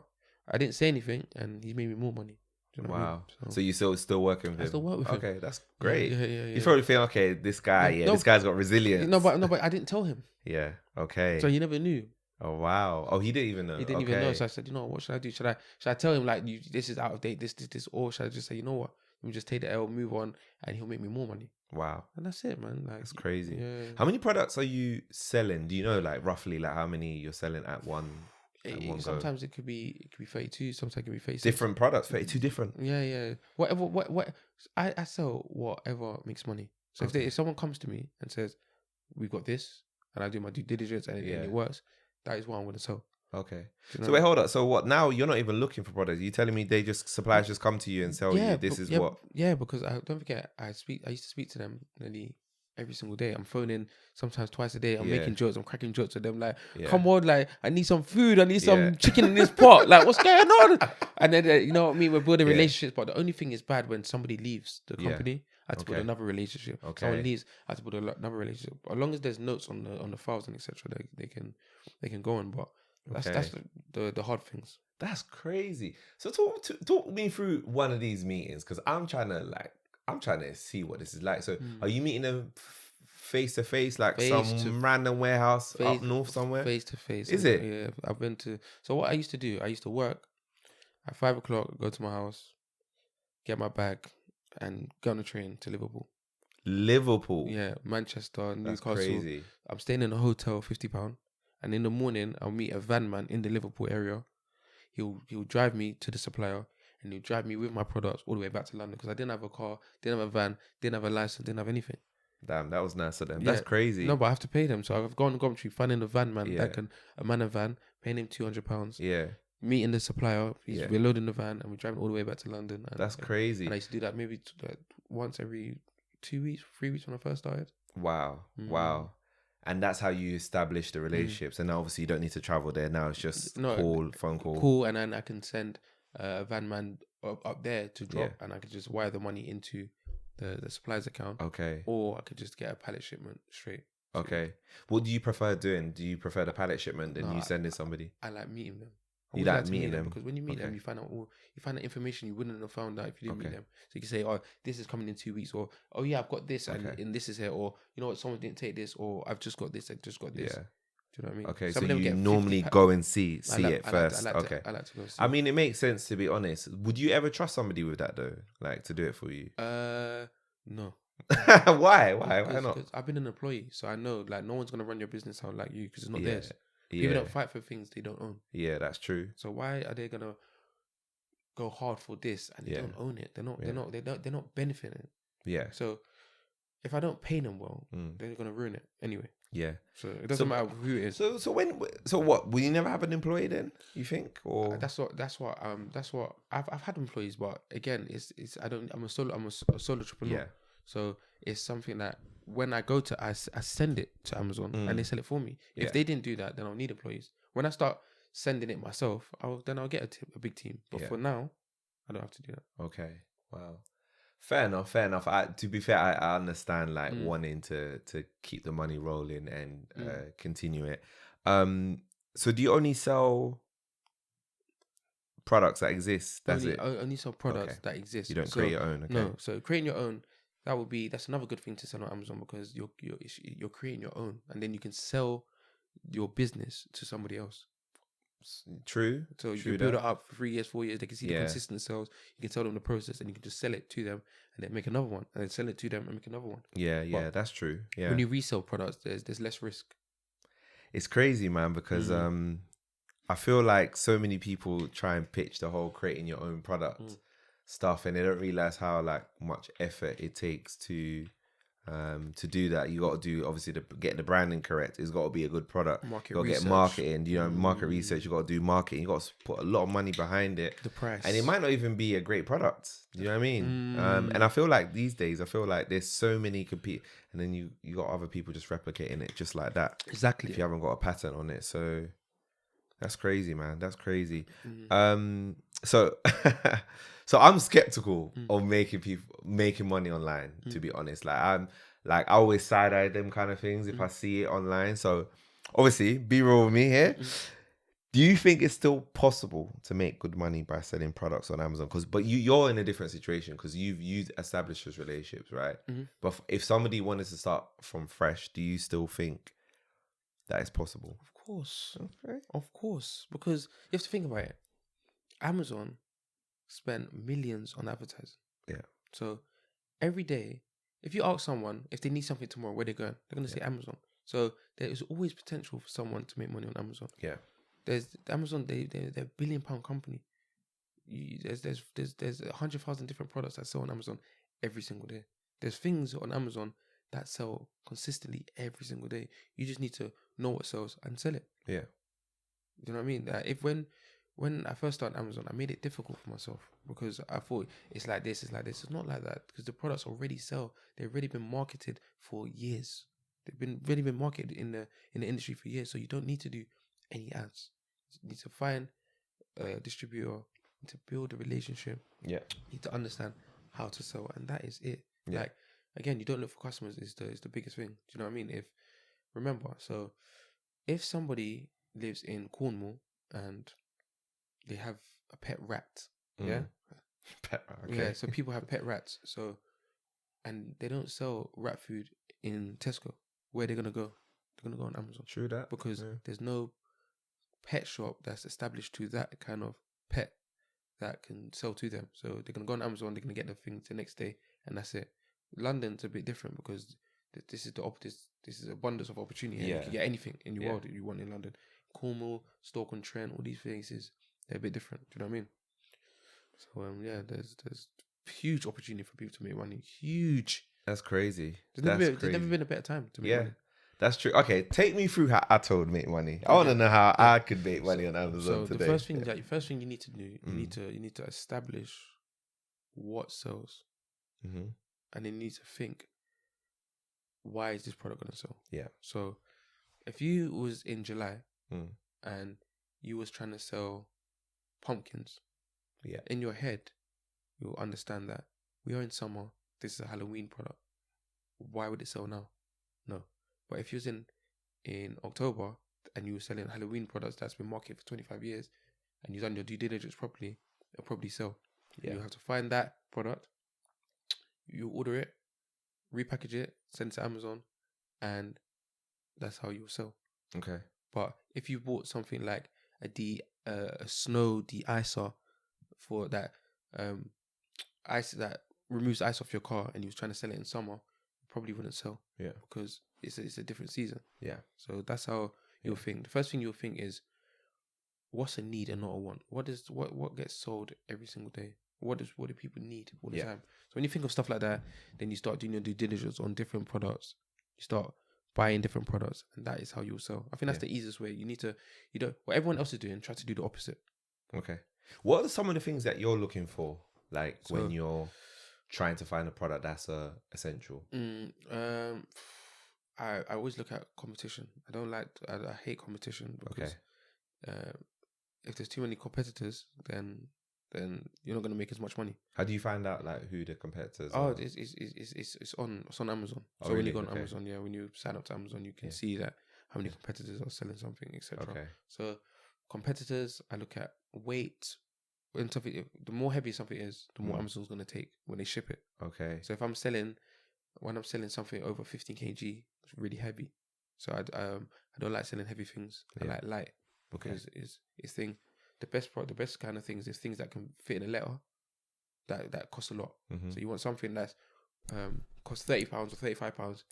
S1: I didn't say anything, and he made me more money. Do you know what I mean? So you
S2: still working with him?
S1: I still work with him.
S2: Okay, that's great.
S1: Yeah.
S2: You probably feel, okay, this guy, this guy's got resilience.
S1: No, but I didn't tell him.
S2: Yeah. Okay.
S1: So he never knew.
S2: Oh wow. Oh, he didn't even know.
S1: He didn't even know. So I said, you know, what should I do? Should I tell him like, this is out of date, this, or should I just say, you know what? Let me just take the L, move on, and he'll make me more money.
S2: Wow.
S1: And that's it, man. Like,
S2: that's crazy.
S1: Yeah.
S2: How many products are you selling? Do you know, like, roughly, like, how many you're selling at one?
S1: Sometimes it could be 32. Sometimes it could be 36.
S2: Different products, 32 different.
S1: Yeah. Whatever. I sell whatever makes money. So if someone comes to me and says, "We've got this," and I do my due diligence and it works, that is what I'm going to sell.
S2: Okay.
S1: You know?
S2: So wait, hold up. So what? Now you're not even looking for products. You're telling me suppliers just come to you and tell you this is what?
S1: Yeah, because don't forget, I used to speak to them nearly every single day. I'm phoning sometimes twice a day. I'm making jokes. I'm cracking jokes with them. Like, come on, like, I need some food. I need some chicken in this pot. Like, what's going on? And then you know what I mean. We're building relationships, but the only thing is bad when somebody leaves the company. I had to build another relationship. Someone leaves, I had to build another relationship. As long as there's notes on the files and etc., they can go on. But that's the hard things.
S2: That's crazy. So talk me through one of these meetings, because I'm trying to see what this is like. So are you meeting them face to face, like some random warehouse up north somewhere?
S1: Face to face.
S2: Is it?
S1: Yeah, I've been to. So what I used to do, I used to work at 5 o'clock, go to my house, get my bag, and go on a train to Liverpool. Yeah, Manchester, Newcastle. That's crazy. I'm staying in a hotel, £50, and in the morning I'll meet a van man in the Liverpool area. He'll drive me to the supplier, and he'll drive me with my products all the way back to London, because I didn't have a car, didn't have a van, didn't have a license, didn't have anything.
S2: Damn, that was nice of them. That's crazy.
S1: No, but I have to pay them. So I've gone to Gumtree, finding a van man a man a van, paying him £200.
S2: Yeah.
S1: Meeting the supplier, we're loading the van, and we're driving all the way back to London. And,
S2: that's crazy.
S1: And I used to do that maybe once every 2 weeks, 3 weeks when I first started.
S2: Wow. And that's how you establish the relationships. And now obviously you don't need to travel there. Now it's just phone call.
S1: Cool, and then I can send a van man up there to drop, and I could just wire the money into the supplier's account.
S2: Okay.
S1: Or I could just get a pallet shipment straight.
S2: Okay. What do you prefer doing? Do you prefer the pallet shipment than you sending somebody?
S1: I like meeting them.
S2: You like meeting them?
S1: Because when you meet them, you find out information you wouldn't have found out if you didn't meet them. So you can say, oh, this is coming in 2 weeks, or oh yeah, I've got this and this is here, or you know what, someone didn't take this, or I've just got this, I just got this. Yeah. Do you know what I mean?
S2: Okay, so you normally go and see it first.
S1: I like to go see.
S2: I mean, it makes sense, to be honest. Would you ever trust somebody with that though, like to do it for you?
S1: No.
S2: Why not?
S1: Because I've been an employee, so I know like no one's gonna run your business out like you, because it's not theirs. People don't fight for things they don't own.
S2: Yeah, that's true.
S1: So why are they gonna go hard for this and they don't own it? They're not benefiting.
S2: Yeah.
S1: So if I don't pay them well, they're gonna ruin it anyway.
S2: Yeah.
S1: So it doesn't matter who it is.
S2: So what? Will you never have an employee then? You think? Or
S1: that's what I've had employees, but again, I'm a solo entrepreneur.
S2: Yeah.
S1: So it's something that when I go to, I send it to Amazon and they sell it for me. If they didn't do that, then I'll need employees. When I start sending it myself, I'll get a big team. But for now, I don't have to do that.
S2: Okay. Wow. Fair enough. To be fair, I understand like wanting to keep the money rolling and continue it. So do you only sell products that exist?
S1: Only sell products that exist.
S2: You don't create your own. Okay.
S1: No. So creating your own, that's another good thing to sell on Amazon, because you're creating your own, and then you can sell your business to somebody else.
S2: True.
S1: So you can build it up for 3 years, 4 years. They can see the consistent sales. You can tell them the process, and you can just sell it to them, and then make another one, and then sell it to them and make another one.
S2: Yeah, but that's true. Yeah.
S1: When you resell products, there's less risk.
S2: It's crazy, man, because I feel like so many people try and pitch the whole creating your own product stuff, and they don't realize how like much effort it takes to do that. You got to do, obviously, to get the branding correct. It's got to be a good product. You got to get marketing. Market research. You got to do marketing. You got to put a lot of money behind it.
S1: The price,
S2: and it might not even be a great product. You know what I mean? And I feel like these days, there's so many compete, and then you got other people just replicating it just like that.
S1: Exactly.
S2: If you haven't got a pattern on it, so that's crazy, man. That's crazy. So I'm skeptical of making money online, to be honest. I always side eye them kind of things if I see it online. So obviously, be real with me here. Do you think it's still possible to make good money by selling products on Amazon? But you're in a different situation because you've established those relationships, right? But if somebody wanted to start from fresh, do you still think that it's possible?
S1: Of course. Okay. Of course. Because you have to think about it. Amazon spent millions on advertising. Yeah. So every day, if you ask someone if they need something tomorrow, where they're going, they're going to say Amazon. So there is always potential for someone to make money on Amazon. Yeah. There's Amazon. They're a £1 billion company. There's 100,000 different products that sell on Amazon every single day. There's things on Amazon that sell consistently every single day. You just need to know what sells and sell it. Yeah. You know what I mean? When I first started Amazon, I made it difficult for myself because I thought it's like this. It's not like that because the products already sell. They've already been marketed for years. They've really been marketed in the industry for years. So you don't need to do any ads. You need to find a distributor, you need to build a relationship. Yeah. You need to understand how to sell, and that is it. Yeah. Like, again, you don't look for customers is the biggest thing. Do you know what I mean? If somebody lives in Cornwall and they have a pet rat, yeah?
S2: Pet rat, okay.
S1: Yeah, so people have pet rats. So, and they don't sell rat food in Tesco. Where are they going to go? They're going to go on Amazon. True that. Because there's no pet shop that's established to that kind of pet that can sell to them. So they're going to go on Amazon, they're going to get the thing the next day, and that's it. London's a bit different because this is this is abundance of opportunity. Yeah. You can get anything in your world that you want in London. Cornwall, Stoke-on-Trent, all these places, they're a bit different. Do you know what I mean? So there's huge opportunity for people to make money. Huge.
S2: That's crazy.
S1: There's never been a better time to make money.
S2: That's true. Okay, take me through how I told make money. I want to know how I could make money on Amazon today.
S1: The first thing you need to do, you need to establish what sells, and then you need to think, why is this product going to sell? Yeah. So, if you was in July and you was trying to sell pumpkins, in your head, you'll understand that we are in summer. This is a Halloween product. Why would it sell now? No. But if you was in October and you were selling Halloween products that's been marketed for 25 years and you've done your due diligence properly, it'll probably sell. Yeah. You have to find that product, you order it, repackage it, send it to Amazon, and that's how you'll sell. Okay. But if you bought something like a snow de-icer for that ice that removes ice off your car and you was trying to sell it in summer, it probably wouldn't sell. Yeah. Because it's a different season. Yeah. So that's how you'll think the first thing you'll think is, what's a need and not a want? What gets sold every single day? What do people need all the time? So when you think of stuff like that, then you start doing your due diligence on different products. You start buying different products, and that is how you'll sell. I think that's the easiest way. What everyone else is doing, try to do the opposite.
S2: Okay. What are some of the things that you're looking for, like when you're trying to find a product that's essential?
S1: I always look at competition. I hate competition because if there's too many competitors, then you're not going to make as much money.
S2: How do you find out like who the competitors are?
S1: It's on Amazon. So
S2: really?
S1: when you go on Amazon, when you sign up to Amazon, you can see that how many competitors are selling something, etc.
S2: Okay.
S1: So competitors, I look at weight. When something, the more heavy something is, the more Amazon's going to take when they ship it.
S2: Okay.
S1: So when I'm selling something over 15 kg, it's really heavy. So I don't like selling heavy things. I like light because it's the best kind of things is things that can fit in a letter that cost a lot. So you want something that's costs £30 or £35.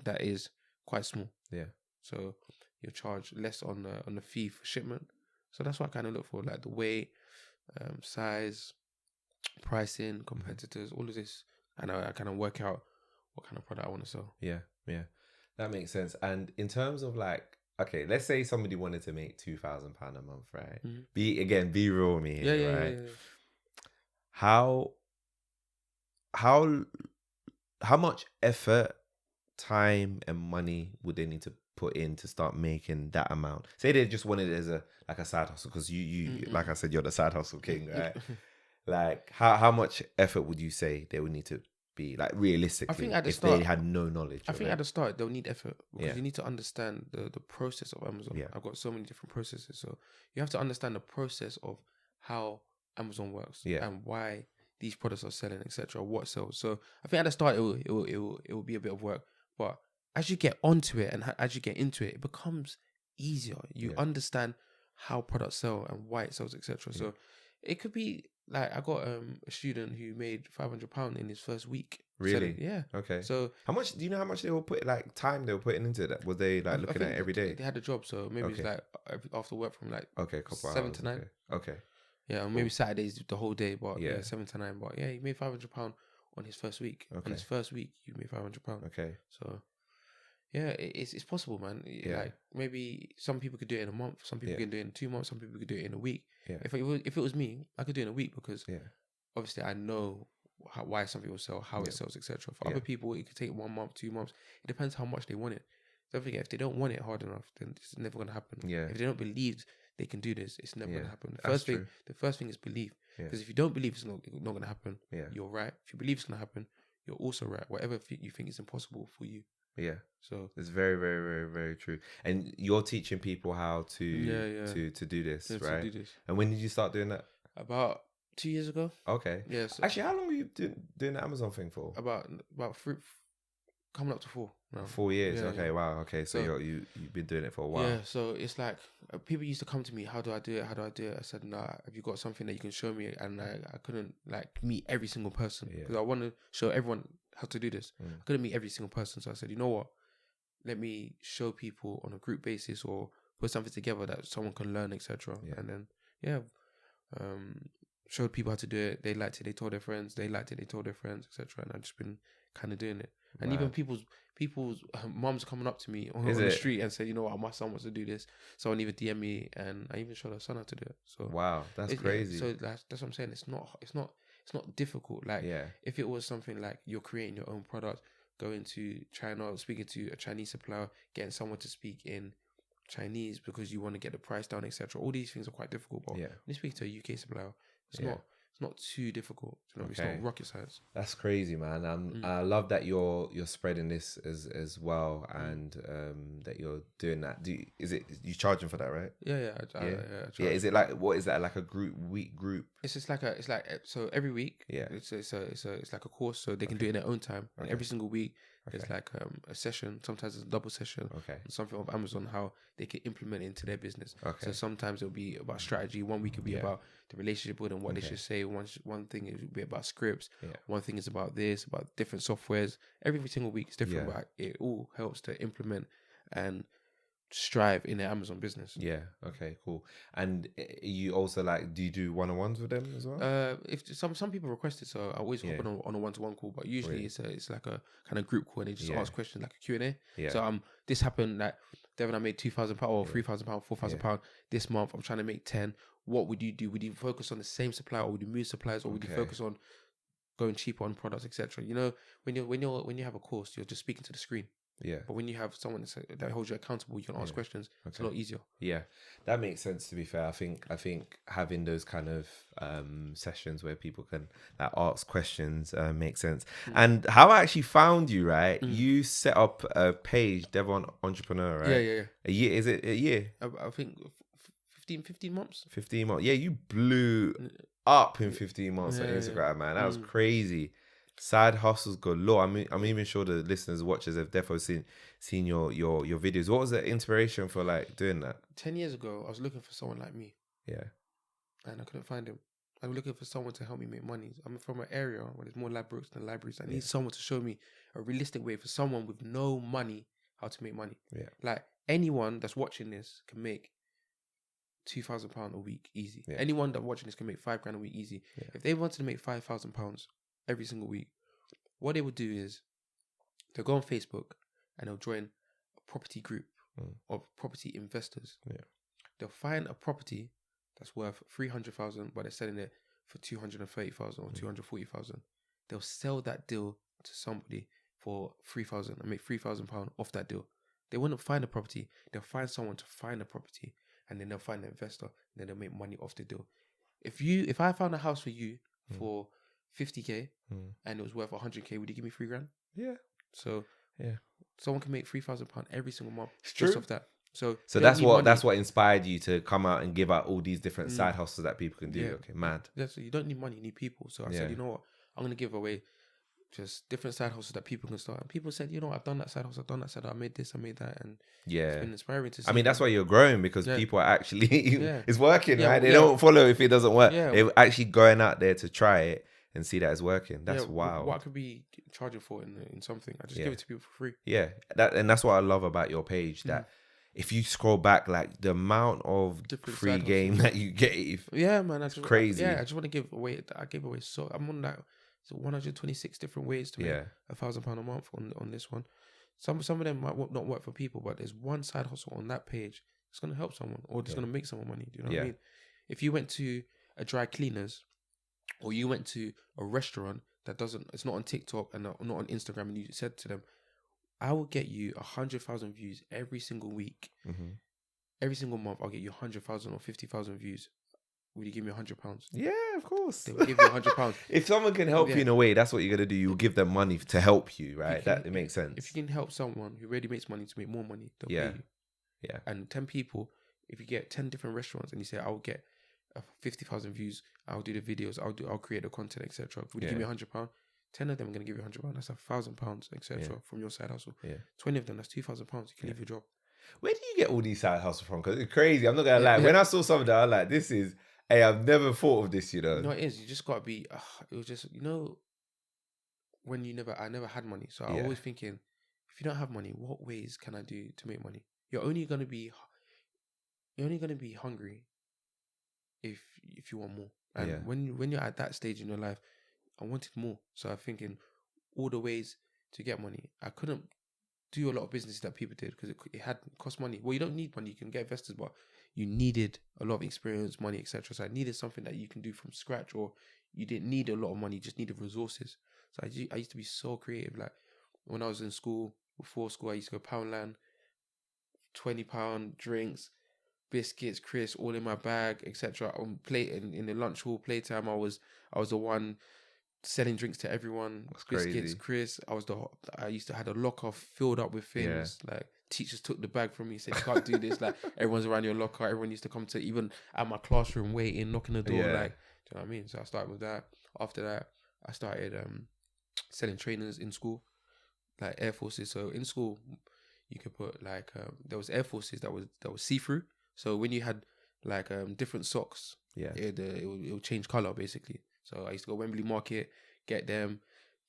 S1: That is quite small. Yeah. So you charge less on the fee for shipment. So that's what I kind of look for, like the weight, size, pricing, competitors, all of this, and I kind of work out what kind of product I want to sell. Yeah,
S2: that makes sense. And in terms of like, okay, let's say somebody wanted to make £2,000 a month, right? Be real with me here, right? Yeah. How much effort, time, and money would they need to put in to start making that amount? Say they just wanted it as a side hustle, because you like I said, you're the side hustle king, right? Like how much effort would you say they would need to be, like, realistically, I think at the start, they had no knowledge?
S1: I think at the start they'll need effort because you need to understand the process of Amazon. I've got so many different processes, so you have to understand the process of how Amazon works and why these products are selling, etc. What sells. So I think at the start it will be a bit of work, but as you get onto it and as you get into it, it becomes easier. You understand how products sell and why it sells, etc. So it could be like, I got a student who made £500 in his first week.
S2: Really?
S1: Yeah.
S2: Okay.
S1: So
S2: how much? Do you know how much they were time they were putting into that? Was they like looking at it every day?
S1: They had a job, so maybe it's like after work from like
S2: a couple
S1: 7
S2: hours,
S1: to 9.
S2: Okay.
S1: Yeah, or maybe Saturdays the whole day, but 7 to 9. But he made £500 on his first week. Okay. On his first week, you made £500.
S2: Okay.
S1: So yeah, it's possible, man. Like maybe some people could do it in a month, some people can do it in 2 months, some people could do it in a week. Yeah. If it was me, I could do it in a week because obviously I know why something will sell, how it sells, etc. For other people, it could take 1 month, 2 months. It depends how much they want it. Don't forget, if they don't want it hard enough, then it's never going to happen. Yeah. If they don't believe they can do this, it's never going to happen. The first thing is belief. Because if you don't believe it's not going to happen, you're right. If you believe it's going to happen, you're also right. Whatever you think is impossible for you. Yeah. So it's very, very, very, very true. And you're teaching people how to do this, right? To do this. And when did you start doing that? About 2 years ago.
S2: Okay.
S1: Yeah. So
S2: actually, how long were you doing the Amazon thing for?
S1: About 3, coming up to 4. No.
S2: 4 years. Yeah, okay. Yeah. Wow. Okay. So you've been doing it for a while.
S1: Yeah. So it's like people used to come to me, how do I do it? I said, nah, have you got something that you can show me? And I couldn't like meet every single person because I want to show everyone how to do this. I couldn't meet every single person. So I said, you know what? Let me show people on a group basis or put something together that someone can learn, etc. And then, showed people how to do it. They liked it. They told their friends. They liked it. They told their friends, etc. And I've just been kind of doing it. And even people's moms coming up to me on the street and say, you know what, my son wants to do this. Someone even DM me, and I even showed her son how to do it. So
S2: wow, that's crazy.
S1: So that's what I'm saying. It's not difficult. Like if it was something like you're creating your own product, going to China, speaking to a Chinese supplier, getting someone to speak in Chinese because you want to get the price down, etc. All these things are quite difficult. But when you speak to a UK supplier, it's not too difficult. You know, it's not rocket science.
S2: That's crazy, man. I love that you're spreading this as well, and that you're doing that. You charging for that, right?
S1: Yeah.
S2: Is it like, what is that, like a week group?
S1: It's just like so every week. Yeah. It's like a course, so they can do it in their own time. And every single week, there's like a session. Sometimes it's a double session. Okay. Something of Amazon, how they can implement it into their business. Okay. So sometimes it'll be about strategy. 1 week it'll be about the relationship building, what they should say. One thing it will be about scripts. One thing is about this, about different softwares. Every single week is different, but it all helps to implement and strive in their Amazon business.
S2: Yeah. Okay. Cool. And you also like, do you do one-on-ones with them as well?
S1: If some people request it, so I always hop on a one-to-one call. But usually it's like a kind of group call, and they just ask questions like a Q&A.
S2: Yeah.
S1: So this happened like Devon, I made £2,000 or £3,000, £4,000 this month. I'm trying to make 10. What would you do? Would you focus on the same supplier, or would you move suppliers, or would you focus on going cheaper on products, etc.? You know, when you have a course, you're just speaking to the screen.
S2: Yeah.
S1: But when you have someone that holds you accountable, you can ask questions. It's a lot easier.
S2: Yeah, that makes sense. To be fair, I think having those kind of sessions where people can like ask questions makes sense. And how I actually found you, right? You set up a page, Devon Entrepreneur, right?
S1: Yeah.
S2: A year? Is it a year?
S1: I think 15 months.
S2: 15 months. Yeah, you blew up in 15 months on Instagram, man. That was crazy. Side hustles galore. I'm even sure the listeners, watchers have definitely seen your videos. What was the inspiration for like doing that?
S1: 10 years ago, I was looking for someone like me.
S2: Yeah.
S1: And I couldn't find him. I was looking for someone to help me make money. I'm from an area where there's more Ladbrokes than libraries. I need someone to show me a realistic way for someone with no money how to make money. Yeah. Like anyone that's watching this can make £2,000 a week easy. Yeah. Anyone that's watching this can make £5,000 a week easy. Yeah. If they wanted to make £5,000 every single week, what they would do is they'll go on Facebook and they'll join a property group of property investors. Yeah. They'll find a property that's worth 300,000, but they're selling it for 230,000 or 240,000. They'll sell that deal to somebody for 3,000 and make £3,000 off that deal. They wouldn't find a property. They'll find someone to find a property, and then they'll find an investor, and then they'll make money off the deal. If I found a house for you for 50k and it was worth 100k, would you give me £3,000? Yeah. So someone can make £3,000 every single month just off that. So that's
S2: what inspired you to come out and give out all these different side hustles that people can do. Yeah. Okay, mad.
S1: Yeah, so you don't need money, you need people. So I said, you know what? I'm gonna give away just different side hustles that people can start. And people said, you know, I've done that side hustle, I've done that side, I made this, I made that, and it's been inspiring to see.
S2: I mean, that's why you're growing, because people are actually it's working, right? They don't follow if it doesn't work. Yeah. They're actually going out there to try it and see that it's working. That's wild.
S1: What I could be charging for in something, I just give it to people for free.
S2: Yeah, that's what I love about your page. That if you scroll back, like the amount of different free game that you gave,
S1: man, that's
S2: crazy.
S1: I just want to give away. I gave away I'm on that. So 126 different ways to make £1,000 a month on this one. Some of them might not work for people, but there's one side hustle on that page. It's gonna help someone, or it's gonna make someone money. Do you know what I mean? If you went to a dry cleaners, or you went to a restaurant it's not on TikTok and not on Instagram, and you said to them, I will get you 100,000 views every single week. Mm-hmm. Every single month, I'll get you 100,000 or 50,000 views. Will you give me £100?
S2: Yeah, of course.
S1: They will give you £100.
S2: If someone can help you in a way, that's what you're gonna do. You'll give them money to help you, right? It makes sense.
S1: If you can help someone who already makes money to make more money, they'll pay you. Yeah. And 10 people, if you get 10 different restaurants and you say, I'll get 50,000 views, I'll do the videos, I'll create the content, etc. Would you give me £100? 10 of them are gonna give you £100. That's £1,000, etc. from your side hustle. Yeah. 20 of them, that's £2,000. You can leave your job.
S2: Where do you get all these side hustles from? Because it's crazy. I'm not gonna lie. When I saw some of that, I was like, this is. Hey, I've never thought of this, you know.
S1: No, it is. You just gotta be. It was just, you know, when I never had money, so I'm always thinking, if you don't have money, what ways can I do to make money? You're only gonna be hungry if you want more. And when you're at that stage in your life, I wanted more, so I'm thinking all the ways to get money. I couldn't do a lot of businesses that people did because it had cost money. Well, you don't need money; you can get investors, but you needed a lot of experience, money, etc. So I needed something that you can do from scratch, or you didn't need a lot of money, you just needed resources. So I used to be so creative. Like when I was in school, before school, I used to go Poundland, £20 drinks, biscuits, crisps, all in my bag, etc. On plate in the lunch hall playtime, I was the one selling drinks to everyone.
S2: That's
S1: biscuits,
S2: crazy.
S1: crisps. I used to have a locker filled up with things like. Teachers took the bag from me, said, you can't do this. Like, everyone's around your locker. Everyone used to come to, even at my classroom, waiting, knocking the door. Like, do you know what I mean? So I started with that. After that, I started selling trainers in school, like Air Forces. So in school, you could put like, there was Air Forces that was see-through. So when you had like different socks, it would change color basically. So I used to go Wembley Market, get them.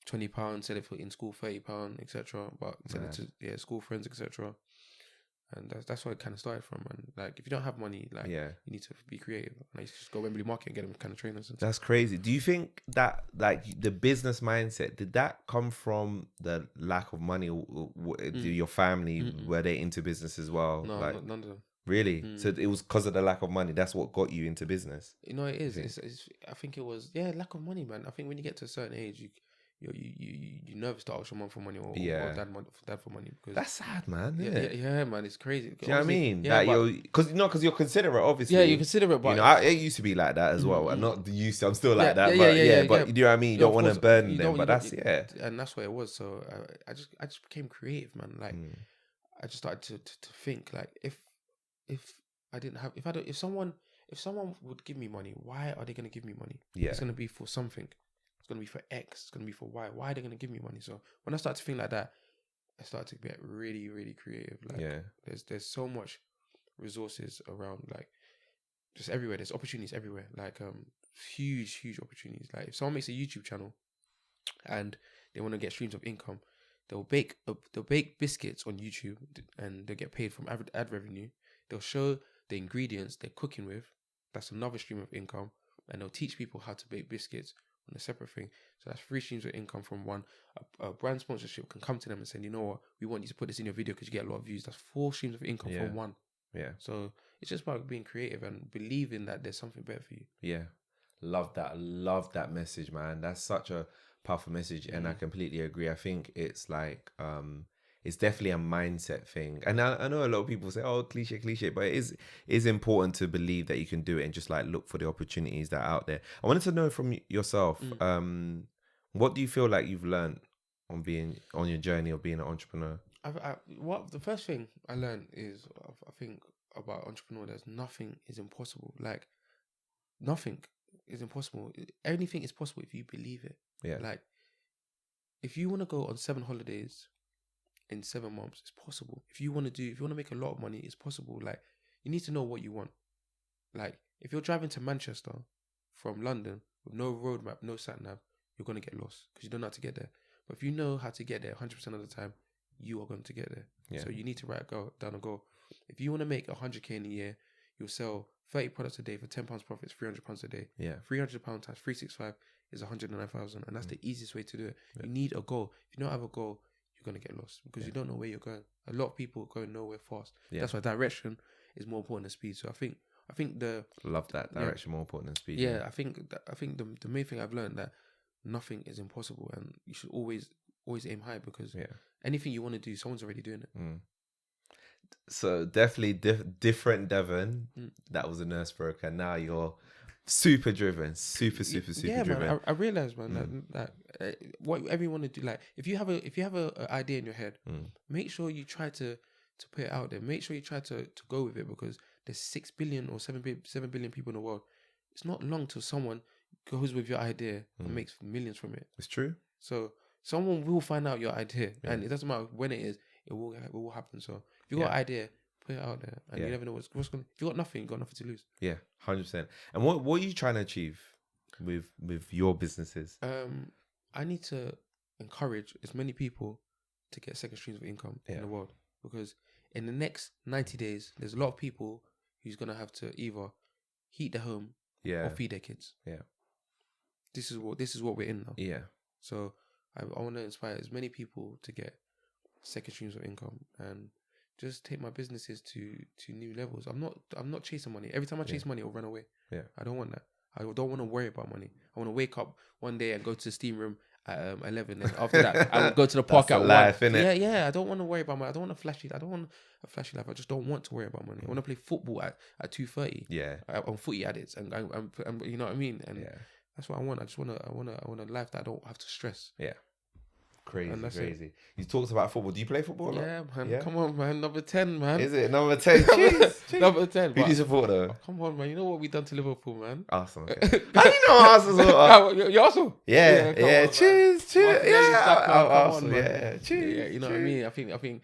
S1: £20, sell it for in school £30, etc. But sell it to school friends, etc. And that's where it kind of started from. And like, if you don't have money, like, you need to be creative. Like, you just go Wembley Market and get them kind of trainers.
S2: That's crazy. Do you think that, like, the business mindset, did that come from the lack of money? Or your family, were they into business as well?
S1: No,
S2: like,
S1: none of them.
S2: Really? So it was because of the lack of money. That's what got you into business.
S1: You know, it is. I think it was lack of money, man. I think when you get to a certain age, you're nervous to ask your mom for money or dad for money, because
S2: that's sad, man.
S1: Yeah, man, it's crazy.
S2: Do you know what I mean? Yeah, because you're considerate, obviously.
S1: Yeah, you're considerate, but
S2: you know, it used to be like that as well. I'm not used to. I'm still like that. But you know what I mean. You don't want to burden them, but that's
S1: and that's what it was. So I just became creative, man. Like I just started to think, like, if someone would give me money, why are they going to give me money?
S2: Yeah,
S1: it's going to be for something. It's going to be for X. It's going to be for Y. Why are they going to give me money? So when I started to think like that, I started to get really, really creative. Like, there's so much resources around, like, just everywhere. There's opportunities everywhere. Like, huge opportunities. Like, if someone makes a YouTube channel and they want to get streams of income, they'll bake biscuits on YouTube and they'll get paid from ad revenue. They'll show the ingredients they're cooking with. That's another stream of income. And they'll teach people how to bake biscuits on a separate thing. So that's 3 streams of income from one. A brand sponsorship can come to them and say, you know what, we want you to put this in your video because you get a lot of views. That's 4 streams of income from one.
S2: Yeah.
S1: So it's just about being creative and believing that there's something better for you.
S2: Yeah. Love that message, man. That's such a powerful message. And I completely agree. I think it's like, it's definitely a mindset thing. And I know a lot of people say, oh, cliche, but it is important to believe that you can do it and just like look for the opportunities that are out there. I wanted to know from yourself, what do you feel like you've learned on your journey of being an entrepreneur?
S1: The first thing I learned is, I think about entrepreneur, there's nothing is impossible. Like, nothing is impossible. Anything is possible if you believe it.
S2: Yeah.
S1: Like, if you want to go on 7 holidays in 7 months, it's possible. If you want to make a lot of money, it's possible. Like, you need to know what you want. Like, if you're driving to Manchester from London with no roadmap, no sat nav, you're going to get lost because you don't know how to get there. But if you know how to get there 100% of the time, you are going to get there. Yeah. So you need to down a goal. If you want to make 100k in a year, you'll sell 30 products a day for £10 profits, £300 a day.
S2: Yeah.
S1: £300 times 365 is 109,000, and that's the easiest way to do it. Yeah. You need a goal. If you don't have a goal, you're going to get lost because you don't know where you're going. A lot of people go nowhere fast. Yeah. That's why direction is more important than speed. So I think
S2: love that direction more important than speed.
S1: Yeah, I think the main thing I've learned that nothing is impossible, and you should always aim high because anything you want to do, someone's already doing it.
S2: So definitely different Devon. That was a nurse broker. Now you're super driven, super driven.
S1: Man, I realized, man, that whatever you want to do, like if you have a idea in your head, make sure you try to put it out there. Make sure you try to go with it because there's 6 billion or 7 billion people in the world. It's not long till someone goes with your idea and makes millions from it.
S2: It's true.
S1: So someone will find out your idea, and it doesn't matter when it is. It will happen. So if you got an idea, put it out there, and you never know what's going. If you got nothing, you got nothing to lose. Yeah,
S2: 100%. And what are you trying to achieve with your businesses?
S1: I need to encourage as many people to get second streams of income in the world, because in the next 90 days, there's a lot of people who's gonna have to either heat their home or feed their kids. Yeah, this is what we're in now. Yeah. So I want to inspire as many people to get second streams of income and just take my businesses to new levels. I'm not chasing money. Every time I chase money, it'll run away. Yeah. I don't want that. I don't want to worry about money. I want to wake up one day and go to the steam room at 11, and after that I will go to the park at 1. Innit? Yeah. I don't want to worry about money. I don't want a flashy life. I just don't want to worry about money. I want to play football at 2:30. Yeah. On Footy Addicts, and you know what I mean. And that's what I want. I want a life that I don't have to stress. Yeah. Crazy. You talked about football. Do you play football? Yeah, man. Yeah? Come on, man. Number 10, man. Is it number 10? Jeez. Number 10. Who do you support, though? Oh, come on, man. You know what we done to Liverpool, man. Arsenal. Okay. How do you know Arsenal? You're Arsenal? Yeah. Cheers. Yeah. Arsenal. Yeah. Cheers. Yeah. You know what I mean? I think.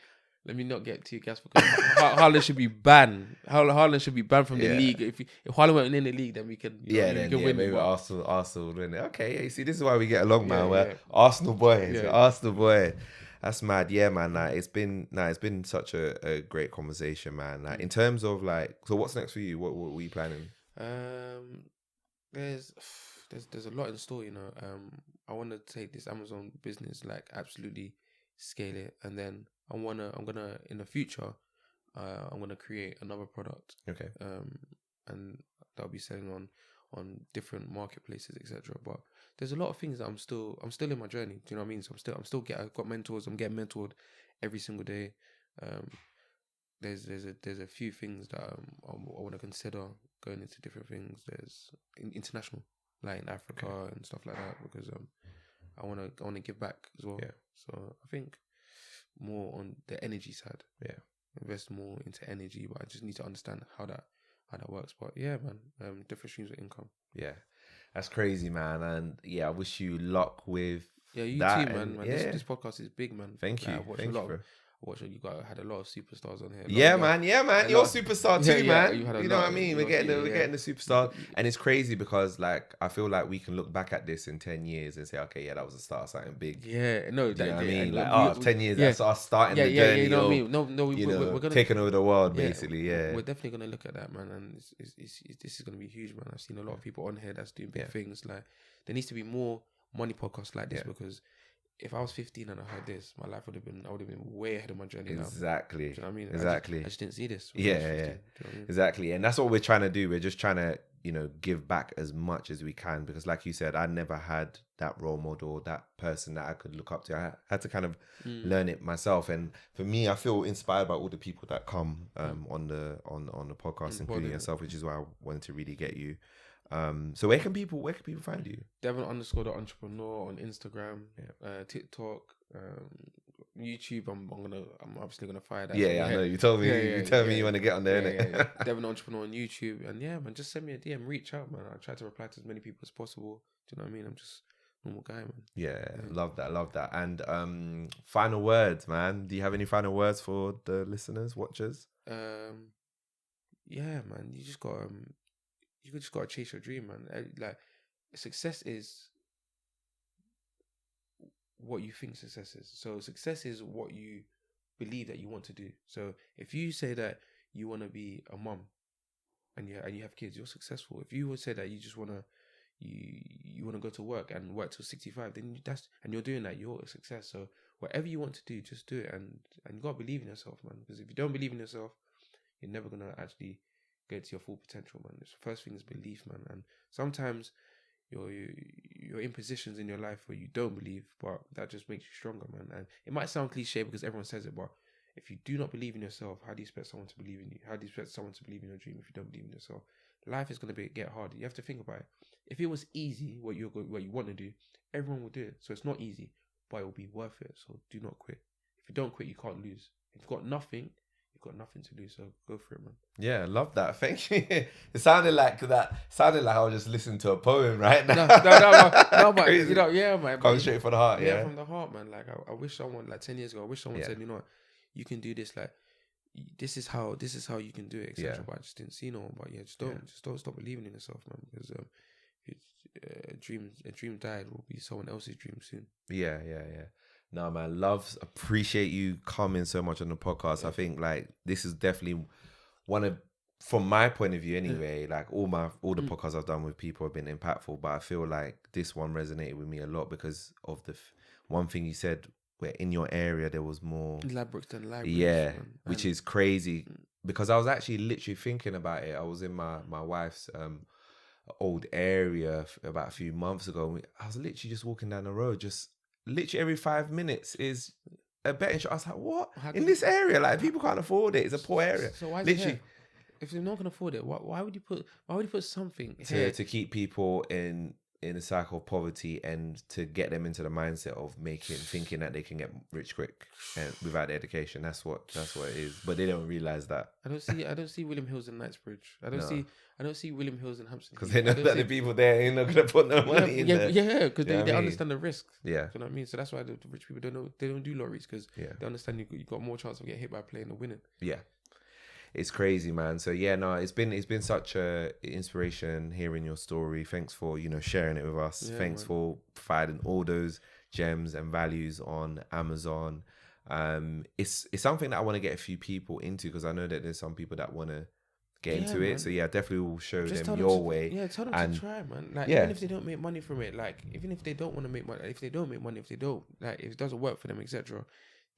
S1: Let me not get too gassed because Haaland should be banned. Haaland should be banned from the league. If Haaland weren't in the league, then we can win. Maybe Arsenal win it. Okay, you see, this is why we get along, man. We're Arsenal boys. Arsenal boy.
S2: That's mad. Yeah, man. Like, it's been such a great conversation, man. Like, in terms of like, so what's next for you? What were you planning?
S1: There's a lot in store, you know. I want to take this Amazon business, like, absolutely scale it, and then I'm gonna in the future, I'm gonna create another product.
S2: Okay.
S1: And that'll be selling on different marketplaces, etc. But there's a lot of things that I'm still in my journey. Do you know what I mean? So I've got mentors. I'm getting mentored every single day. There's a few things that I want to consider going into different things. There's international, like in Africa and stuff like that, because I want to give back as well.
S2: Yeah.
S1: So I think more on the energy side.
S2: Yeah.
S1: Invest more into energy, but I just need to understand how that works. But yeah, man, different streams of income.
S2: Yeah, that's crazy, man. And yeah, I wish you luck with
S1: you
S2: that.
S1: too, man. This podcast is big, man.
S2: Thank you.
S1: Had a lot of superstars on here.
S2: Yeah, man. You're a superstar too, man. You know what I mean? We're getting the superstar, and it's crazy because, like, I feel like we can look back at this in 10 years and say, okay, yeah, that was the start of something big.
S1: Yeah, no,
S2: you know what I mean? Like, 10 years, that's us starting the journey.
S1: You know what I mean? No, we're gonna
S2: taking over the world, basically. Yeah,
S1: we're definitely gonna look at that, man, and this is gonna be huge, man. I've seen a lot of people on here that's doing big things. Like, there needs to be more money podcasts like this, because if I was 15 and I heard this, my life I would have been way ahead of my journey.
S2: Exactly.
S1: Now. Do you know what I mean?
S2: Exactly.
S1: I just didn't see this.
S2: Yeah.
S1: Do you know what I mean?
S2: Exactly. And that's what we're trying to do. We're just trying to, give back as much as we can, because like you said, I never had that role model, that person that I could look up to. I had to kind of learn it myself. And for me, I feel inspired by all the people that come on the podcast, including yourself, which is why I wanted to really get you. So where can people find you?
S1: Devon_the_entrepreneur on Instagram, TikTok, YouTube. I'm obviously gonna fire that.
S2: I know. You told me. Me you want to get on there, innit?
S1: Devon Entrepreneur on YouTube, and man, just send me a DM, reach out, man. I try to reply to as many people as possible. Do you know what I mean? I'm just a normal guy, man.
S2: Yeah, love that. And final words, man. Do you have any final words for the listeners, watchers?
S1: Man. You just gotta chase your dream, man. Like, success is what you think success is. So success is what you believe that you want to do. So if you say that you want to be a mum and you have kids, you're successful. If you would say that you just want to go to work and work till 65, then and you're doing that, you're a success. So whatever you want to do, just do it, and you gotta believe in yourself, man. Because if you don't believe in yourself, you're never gonna actually get to your full potential, man. The first thing is belief, man. And sometimes you're in positions in your life where you don't believe, but that just makes you stronger, man. And it might sound cliche because everyone says it, but if you do not believe in yourself, how do you expect someone to believe in you? How do you expect someone to believe in your dream if you don't believe in yourself? Life is going to get hard. You have to think about it. If it was easy, what you want to do, everyone would do it. So it's not easy, but it will be worth it. So do not quit. If you don't quit, you can't lose. If you've got nothing, you've got nothing to lose. So go for it, man.
S2: Yeah, I love that. Thank you. It sounded like I was just listening to a poem right now.
S1: No, but man.
S2: Coming straight from the heart.
S1: Yeah, from the heart, man. Like, I wish someone, like 10 years ago, said, you know what, you can do this. Like, this is how you can do it, etc. But I just didn't see no one. But just don't stop believing in yourself, man. Because a dream died will be someone else's dream soon.
S2: Yeah. No, man, appreciate you coming so much on the podcast. I think, like, this is definitely one of, from my point of view anyway, like all the podcasts I've done with people have been impactful, but I feel like this one resonated with me a lot because of the one thing you said, where in your area there was more
S1: labyrinths than libraries.
S2: Yeah, which is crazy because I was actually literally thinking about it. I was in my wife's old area about a few months ago. I was literally just walking down the road, just literally every 5 minutes is a betting shop. I was like, what? In this area? Like, people can't afford it. It's a poor area.
S1: So why is
S2: literally,
S1: it here? If they're not gonna afford it, why would you put something here?
S2: To keep people in a cycle of poverty and to get them into the mindset of thinking that they can get rich quick and without education. That's what it is. But they don't realize that.
S1: I don't see William Hills in Knightsbridge. I don't see William Hills in Hampstead.
S2: Because they know that the people there ain't not gonna put no money in there.
S1: Yeah, because they understand the risk.
S2: Yeah.
S1: Do you know what I mean? So that's why the rich people don't do lotteries, because they understand you got more chance of getting hit by a plane than winning.
S2: Yeah. It's crazy, man. So it's been such a inspiration hearing your story. Thanks for sharing it with us. Thanks for providing all those gems and values on Amazon. It's something that I want to get a few people into, because I know that there's some people that want to get into it. So yeah, definitely will show them your way.
S1: Yeah, tell them to try, man. Like, even if they don't make money from it, like, even if they don't want to make money, if they don't make money, if they don't, like, if it doesn't work for them, etc.,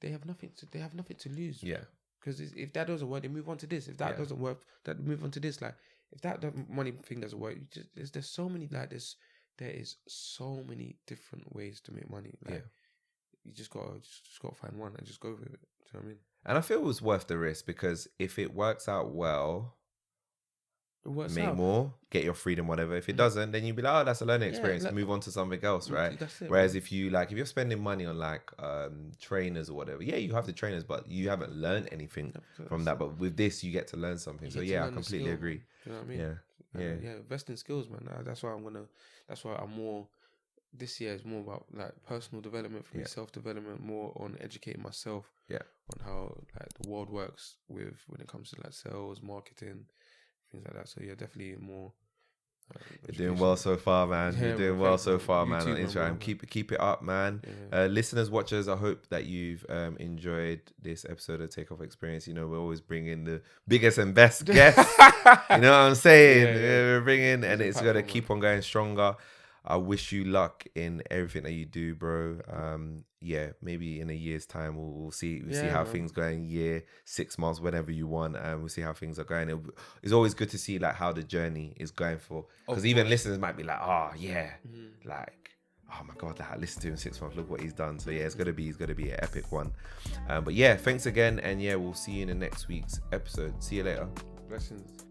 S1: they have nothing to lose.
S2: Yeah.
S1: Because if that doesn't work, they move on to this. If that doesn't work, that move on to this. Like, if that money thing doesn't work, there's so many, like, there is so many different ways to make money. Like, you just gotta find one and just go with it. Do you know what I mean?
S2: And I feel it was worth the risk, because if it works out well, make more, get your freedom, whatever. If it doesn't, then you'd be like, oh, that's a learning experience. Like, move on to something else, right?
S1: That's it,
S2: whereas if you're spending money on like trainers or whatever, you have the trainers, but you haven't learned anything from that. But with this, you get to learn something. So I completely agree.
S1: Do you know what I mean? Yeah. Invest in skills, man. That's why I'm more. This year is more about like personal development for me, self-development, more on educating myself. On how like the world works when it comes to like sales, marketing, things like that. So definitely more.
S2: You're doing well so far, man. You're doing well so far, man. On Instagram, keep it up, man. Listeners, watchers, I hope that you've enjoyed this episode of Takeoff Experience. You know, we're always bringing the biggest and best guests. You know what I'm saying? We're bringing, and it's gonna keep on going stronger. I wish you luck in everything that you do, bro. Maybe in a year's time we'll see how things going. Year, 6 months, whenever you want, and we'll see how things are going. It's always good to see like how the journey is going for, because even listeners might be like, like, oh my god, like, I listened to him 6 months. Look what he's done. So it's gonna be an epic one. But thanks again, and we'll see you in the next week's episode. See you later.
S1: Blessings.